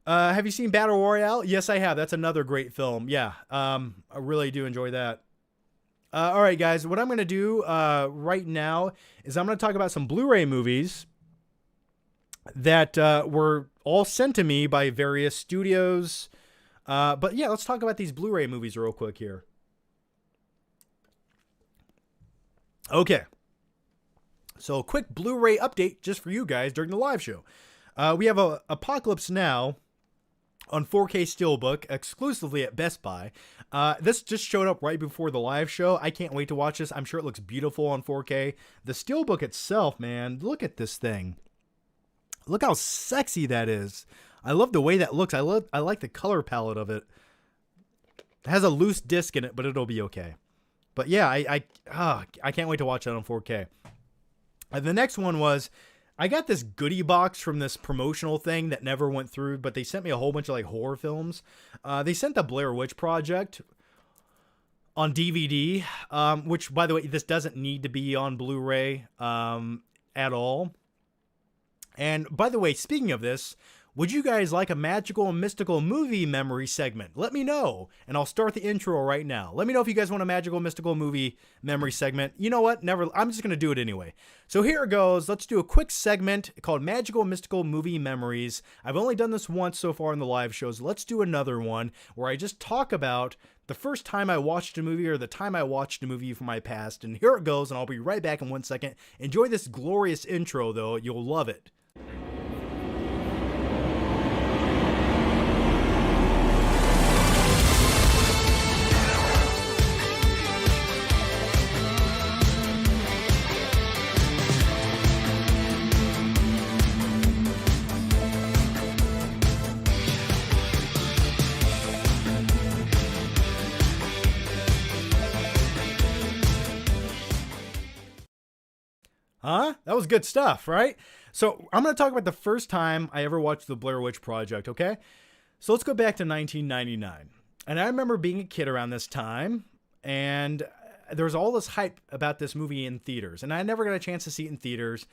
Have you seen Battle Royale? Yes, I have. That's another great film. Yeah, I really do enjoy that. All right, guys. What I'm going to do right now is I'm going to talk about some Blu-ray movies that were all sent to me by various studios. But yeah, let's talk about these Blu-ray movies real quick here. Okay. So a quick Blu-ray update just for you guys during the live show. We have Apocalypse Now on 4K Steelbook exclusively at Best Buy. This just showed up right before the live show. I can't wait to watch this. I'm sure it looks beautiful on 4K. The Steelbook itself, man, look at this thing. Look how sexy that is. I love the way that looks. I like the color palette of it. It has a loose disc in it, but it'll be okay. But yeah, I can't wait to watch that on 4K. The next one was, I got this goodie box from this promotional thing that never went through, but they sent me a whole bunch of like horror films. They sent the Blair Witch Project on DVD, which, by the way, this doesn't need to be on Blu-ray at all. And by the way, speaking of this, would you guys like a magical and mystical movie memory segment? Let me know, and I'll start the intro right now. Let me know if you guys want a magical, mystical movie memory segment. You know what? Never. I'm just going to do it anyway. So here it goes. Let's do a quick segment called Magical and Mystical Movie Memories. I've only done this once so far in the live shows. Let's do another one where I just talk about the first time I watched a movie or the time I watched a movie from my past. And here it goes, and I'll be right back in 1 second. Enjoy this glorious intro, though. You'll love it. Huh? That was good stuff, right? So I'm going to talk about the first time I ever watched the Blair Witch Project, okay? So let's go back to 1999. And I remember being a kid around this time, and there was all this hype about this movie in theaters, and I never got a chance to see it in theaters.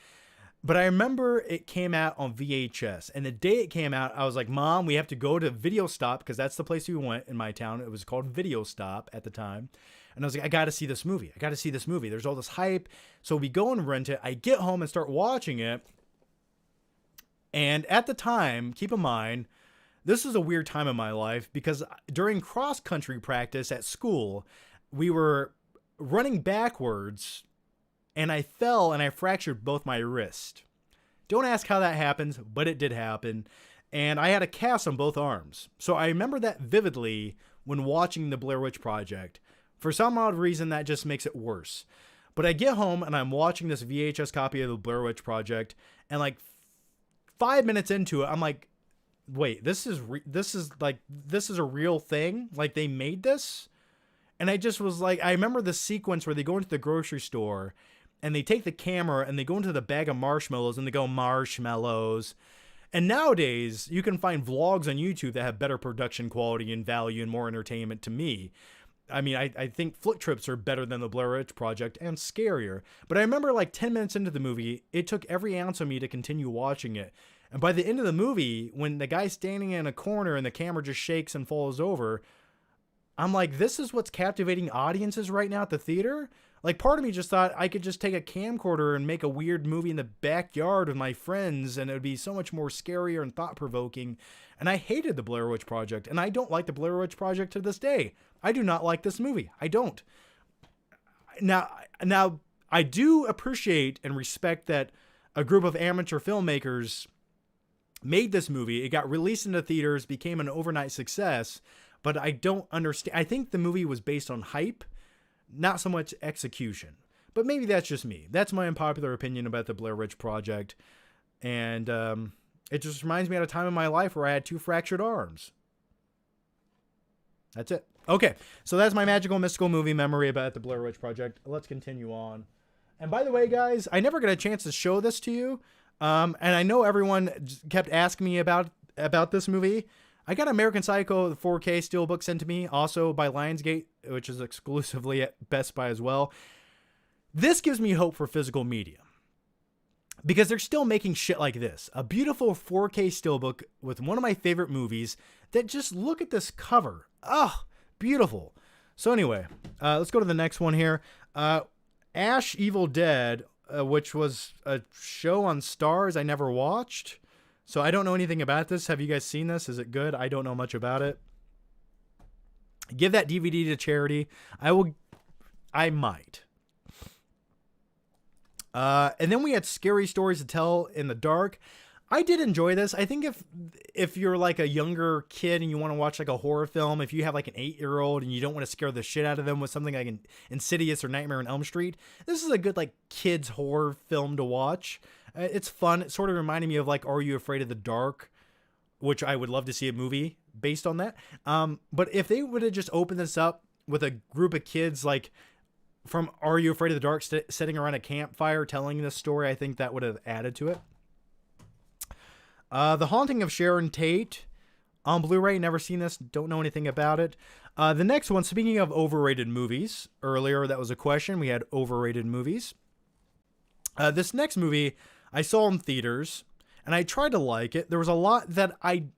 But I remember it came out on VHS, and the day it came out, I was like, Mom, we have to go to Video Stop, because that's the place we went in my town. It was called Video Stop at the time. And I was like, I got to see this movie. I got to see this movie. There's all this hype. So we go and rent it. I get home and start watching it. And at the time, keep in mind, this was a weird time in my life, because during cross-country practice at school, we were running backwards, and I fell and I fractured both my wrists. Don't ask how that happens, but it did happen. And I had a cast on both arms. So I remember that vividly when watching the Blair Witch Project. For some odd reason, that just makes it worse. But I get home and I'm watching this VHS copy of the Blair Witch Project, and like 5 minutes into it, I'm like, wait, this is a real thing? Like, they made this? And I just was like, I remember the sequence where they go into the grocery store and they take the camera and they go into the bag of marshmallows and they go, marshmallows. And nowadays, you can find vlogs on YouTube that have better production quality and value and more entertainment to me. I mean, I think Flick Trips are better than the Blair Witch Project and scarier. But I remember like 10 minutes into the movie, it took every ounce of me to continue watching it. And by the end of the movie, when the guy's standing in a corner and the camera just shakes and falls over, I'm like, this is what's captivating audiences right now at the theater? Like, part of me just thought I could just take a camcorder and make a weird movie in the backyard with my friends, and it would be so much more scarier and thought-provoking. And I hated the Blair Witch Project, and I don't like the Blair Witch Project to this day. I do not like this movie. I don't. Now, I do appreciate and respect that a group of amateur filmmakers made this movie. It got released into theaters, became an overnight success, but I don't understand. I think the movie was based on hype, not so much execution. But maybe that's just me. That's my unpopular opinion about the Blair Witch Project. And it just reminds me of a time in my life where I had 2 fractured arms. That's it. Okay, so that's my magical, mystical movie memory about the Blair Witch Project. Let's continue on. And by the way, guys, I never got a chance to show this to you. And I know everyone kept asking me about this movie. I got American Psycho, the 4K Steelbook sent to me, also by Lionsgate, which is exclusively at Best Buy as well. This gives me hope for physical media, because they're still making shit like this. A beautiful 4K Steelbook with one of my favorite movies that just look at this cover. Oh, beautiful. So anyway, let's go to the next one here. Ash Evil Dead, which was a show on Starz I never watched. So I don't know anything about this. Have you guys seen this? Is it good? I don't know much about it. Give that DVD to charity. I might. And then we had Scary Stories to Tell in the Dark. I did enjoy this. I think if you're like a younger kid and you want to watch like a horror film, if you have like an 8-year-old and you don't want to scare the shit out of them with something like Insidious or Nightmare on Elm Street, this is a good like kids horror film to watch. It's fun. It sort of reminded me of like Are You Afraid of the Dark, which I would love to see a movie based on that. But if they would have just opened this up with a group of kids like from Are You Afraid of the Dark sitting around a campfire telling this story, I think that would have added to it. The Haunting of Sharon Tate on Blu-ray. Never seen this. Don't know anything about it. The next one, speaking of overrated movies, earlier that was a question. We had overrated movies. This next movie I saw in theaters, and I tried to like it. There was a lot that I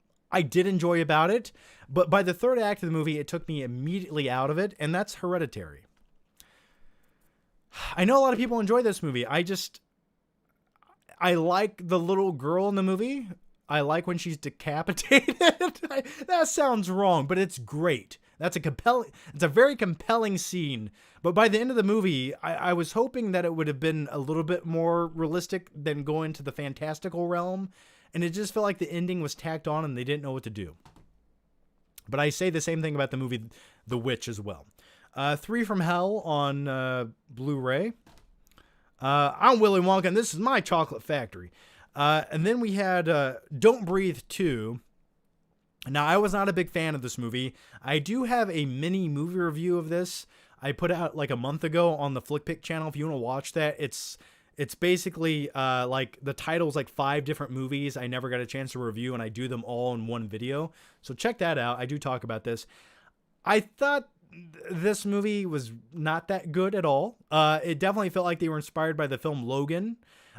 did enjoy about it, but by the third act of the movie, it took me immediately out of it, and that's Hereditary. I know a lot of people enjoy this movie. I like the little girl in the movie. I like when she's decapitated. That sounds wrong, but it's great. It's a very compelling scene. But by the end of the movie, I was hoping that it would have been a little bit more realistic than going to the fantastical realm. And it just felt like the ending was tacked on and they didn't know what to do. But I say the same thing about the movie The Witch as well. 3 from Hell on Blu-ray. I'm Willy Wonka, and this is my chocolate factory. And then we had Don't Breathe 2. Now, I was not a big fan of this movie. I do have a mini movie review of this. I put out like a month ago on the Flickpick channel. If you want to watch that, it's basically like the title's like 5 different movies I never got a chance to review, and I do them all in one video. So check that out. I do talk about this. I thought this movie was not that good at all. It definitely felt like they were inspired by the film Logan.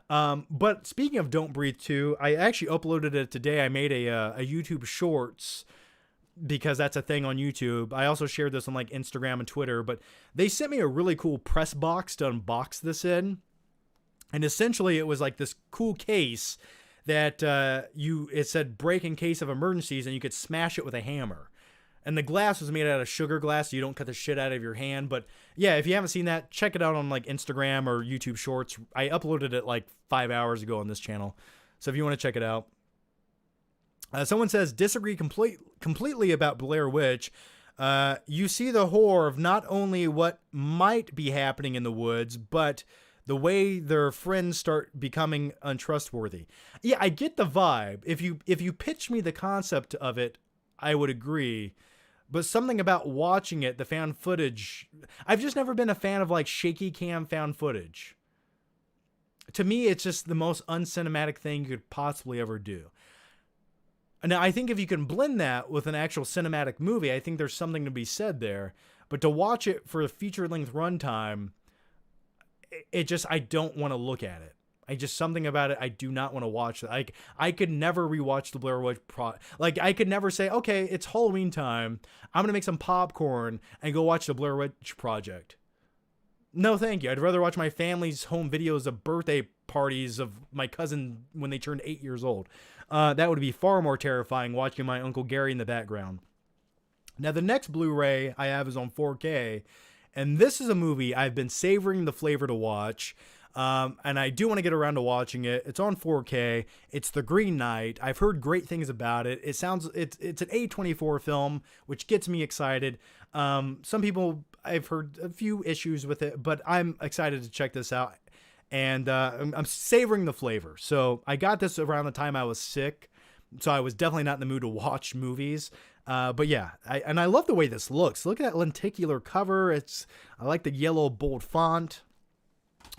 But speaking of Don't Breathe 2, I actually uploaded it today. I made a YouTube Shorts because that's a thing on YouTube. I also shared this on like Instagram and Twitter, but they sent me a really cool press box to unbox this in. And essentially it was like this cool case that it said break in case of emergencies, and you could smash it with a hammer. And the glass was made out of sugar glass, so you don't cut the shit out of your hand. But yeah, if you haven't seen that, check it out on like Instagram or YouTube Shorts. I uploaded it like 5 hours ago on this channel. So if you want to check it out. Someone says, disagree completely about Blair Witch. You see the horror of not only what might be happening in the woods, but the way their friends start becoming untrustworthy. Yeah, I get the vibe. If you pitch me the concept of it, I would agree. But something about watching it, the found footage, I've just never been a fan of like shaky cam found footage. To me, it's just the most uncinematic thing you could possibly ever do. Now, I think if you can blend that with an actual cinematic movie, I think there's something to be said there. But to watch it for a feature-length runtime, I don't want to look at it. Something about it, I do not want to watch it. I could never rewatch the Blair Witch I could never say, okay, it's Halloween time. I'm going to make some popcorn and go watch the Blair Witch Project. No, thank you. I'd rather watch my family's home videos of birthday parties of my cousin when they turned 8 years old. That would be far more terrifying watching my Uncle Gary in the background. Now, the next Blu-ray I have is on 4K, and this is a movie I've been savoring the flavor to watch. And I do want to get around to watching it. It's on 4K. It's The Green Knight. I've heard great things about it. It's an A24 film, which gets me excited. Some people, I've heard a few issues with it, but I'm excited to check this out. And I'm savoring the flavor. So I got this around the time I was sick, so I was definitely not in the mood to watch movies. But yeah, I love the way this looks. Look at that lenticular cover. I like the yellow bold font.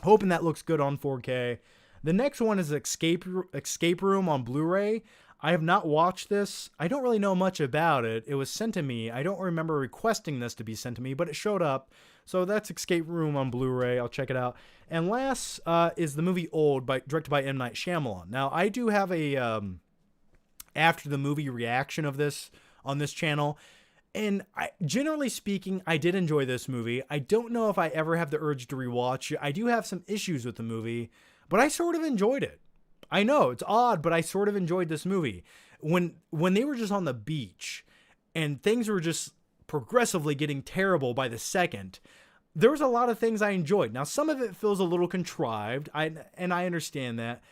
Hoping that looks good on 4K. The next one is Escape Room on Blu-ray. I have not watched this. I don't really know much about it. It was sent to me. I don't remember requesting this to be sent to me, but it showed up. So that's Escape Room on Blu-ray. I'll check it out. And last is the movie Old, directed by M. Night Shyamalan. Now, I do have a after the movie reaction of this on this channel. And generally speaking, I did enjoy this movie. I don't know if I ever have the urge to rewatch it. I do have some issues with the movie, but I sort of enjoyed it. I know, it's odd, but I sort of enjoyed this movie. When they were just on the beach and things were just progressively getting terrible by the second, there was a lot of things I enjoyed. Now, some of it feels a little contrived, and I understand that.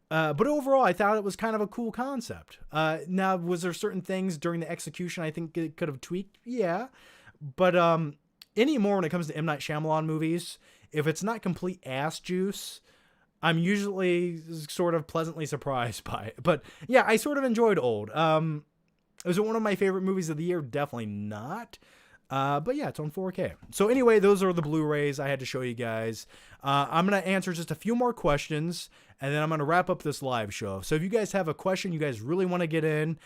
But overall, I thought it was kind of a cool concept. Now, was there certain things during the execution I think it could have tweaked? Yeah. But anymore when it comes to M. Night Shyamalan movies, if it's not complete ass juice, I'm usually sort of pleasantly surprised by it. But yeah, I sort of enjoyed Old. Was it one of my favorite movies of the year? Definitely not. But yeah, it's on 4K. So anyway, those are the Blu-rays I had to show you guys. I'm going to answer just a few more questions, and then I'm going to wrap up this live show. So if you guys have a question you guys really want to get in,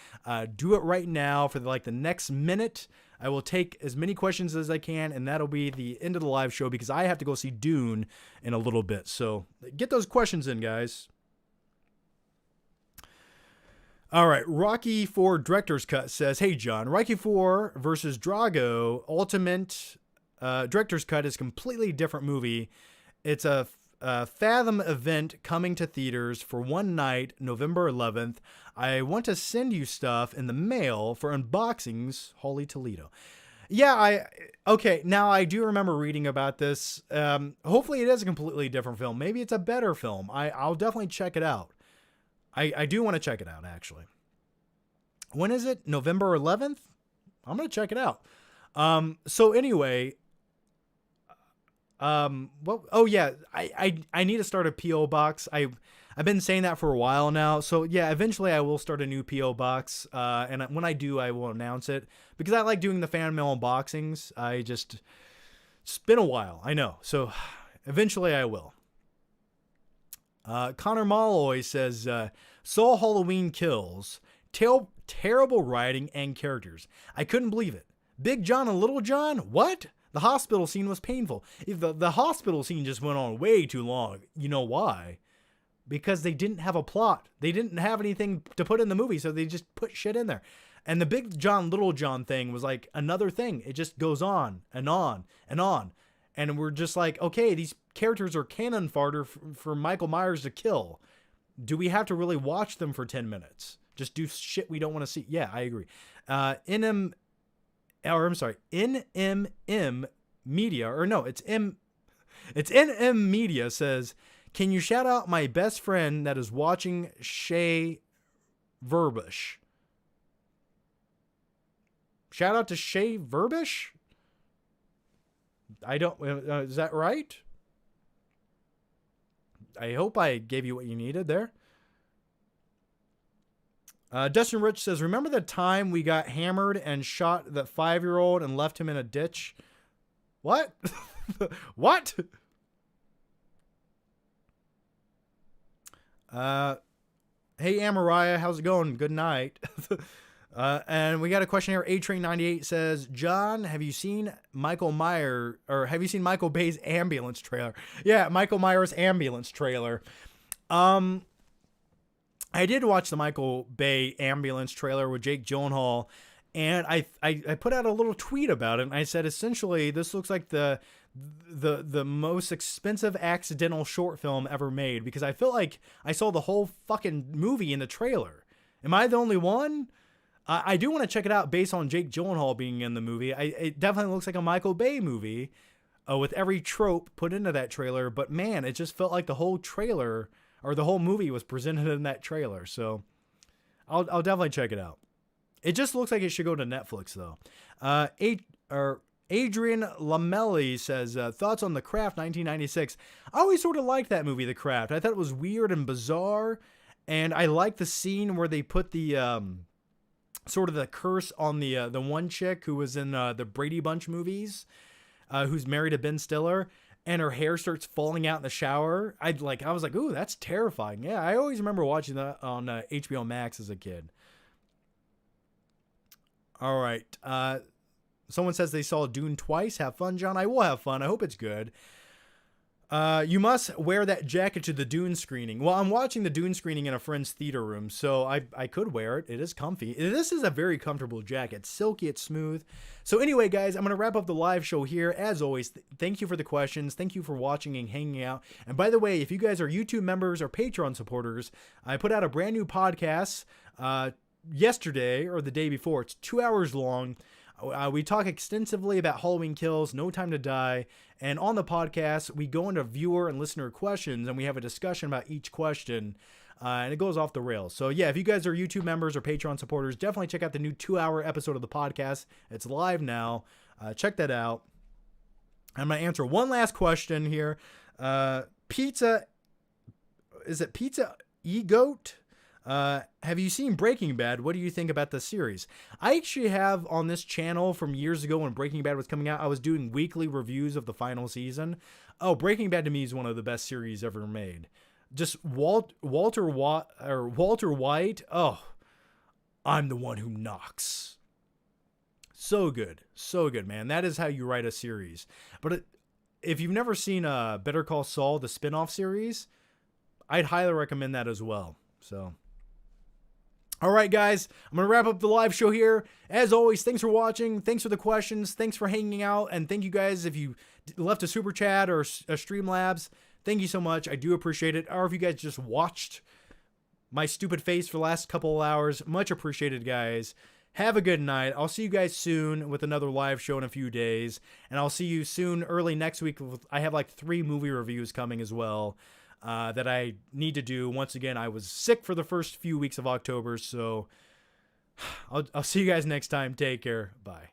do it right now for the next minute. I will take as many questions as I can, and that'll be the end of the live show because I have to go see Dune in a little bit. So get those questions in, guys. All right, Rocky IV Director's Cut says, hey, John, Rocky IV versus Drago Ultimate Director's Cut is a completely different movie. It's a Fathom event coming to theaters for one night, November 11th. I want to send you stuff in the mail for unboxings, Holly Toledo. Yeah, okay, now I do remember reading about this. Hopefully it is a completely different film. Maybe it's a better film. I'll definitely check it out. I do want to check it out, actually. When is it? November 11th? I'm going to check it out. So anyway, oh yeah, I need to start a P.O. box. I've been saying that for a while now. So yeah, eventually I will start a new P.O. box. And when I do, I will announce it because I like doing the fan mail unboxings. It's been a while, I know. So eventually I will. Connor Molloy says, saw Halloween Kills. Terrible writing and characters. I couldn't believe it. Big John and Little John? What? The hospital scene was painful. The hospital scene just went on way too long. You know why? Because they didn't have a plot. They didn't have anything to put in the movie, so they just put shit in there. And the Big John, Little John thing was like another thing. It just goes on and on and on. And we're just like, okay, these characters are cannon fodder for Michael Myers to kill. Do we have to really watch them for 10 minutes? Just do shit we don't want to see. Yeah, I agree. NMM Media, or no, it's NM Media says, can you shout out my best friend that is watching Shay Verbish? Shout out to Shay Verbish? I don't, is that right? I hope I gave you what you needed there. Dustin Rich says, remember the time we got hammered and shot that 5-year-old and left him in a ditch? What? What? Hey, Amariah, how's it going? Good night. And we got a question here. A-Train98 says, John, have you seen Michael Bay's ambulance trailer? Yeah, Michael Myers ambulance trailer. I did watch the Michael Bay ambulance trailer with Jake Gyllenhaal, and I put out a little tweet about it, and I said, essentially, this looks like the most expensive accidental short film ever made, because I feel like I saw the whole fucking movie in the trailer. Am I the only one? I do want to check it out based on Jake Gyllenhaal being in the movie. It definitely looks like a Michael Bay movie with every trope put into that trailer, but man, it just felt like the whole trailer or the whole movie was presented in that trailer. So I'll definitely check it out. It just looks like it should go to Netflix though. Adrian Lamelli says, thoughts on The Craft 1996. I always sort of liked that movie, The Craft. I thought it was weird and bizarre. And I like the scene where they put the, sort of the curse on the one chick who was in the Brady Bunch movies, who's married to Ben Stiller. And her hair starts falling out in the shower. I was like, ooh, that's terrifying. Yeah, I always remember watching that on HBO Max as a kid. All right. Someone says they saw Dune twice. Have fun, John. I will have fun. I hope it's good. You must wear that jacket to the Dune screening. Well, I'm watching the Dune screening in a friend's theater room, so I could wear it. It is comfy. This is a very comfortable jacket. It's silky. It's smooth. So anyway, guys, I'm going to wrap up the live show here. As always, thank you for the questions. Thank you for watching and hanging out. And by the way, if you guys are YouTube members or Patreon supporters, I put out a brand new podcast yesterday or the day before. It's 2 hours long. We talk extensively about Halloween Kills, No Time to Die, and on the podcast, we go into viewer and listener questions, and we have a discussion about each question, and it goes off the rails. So yeah, if you guys are YouTube members or Patreon supporters, definitely check out the new 2-hour episode of the podcast. It's live now. Check that out. I'm going to answer one last question here. Pizza E-Goat? Have you seen Breaking Bad? What do you think about the series? I actually have on this channel from years ago when Breaking Bad was coming out, I was doing weekly reviews of the final season. Oh, Breaking Bad to me is one of the best series ever made. Just Walter White. Oh, I'm the one who knocks. So good. So good, man. That is how you write a series. But if you've never seen Better Call Saul, the spinoff series, I'd highly recommend that as well. So all right, guys, I'm going to wrap up the live show here. As always, thanks for watching. Thanks for the questions. Thanks for hanging out. And thank you guys if you left a super chat or a Streamlabs. Thank you so much. I do appreciate it. Or if you guys just watched my stupid face for the last couple of hours, much appreciated, guys. Have a good night. I'll see you guys soon with another live show in a few days. And I'll see you soon early next week. I have like 3 movie reviews coming as well. That I need to do. Once again, I was sick for the first few weeks of October, so I'll see you guys next time. Take care. Bye.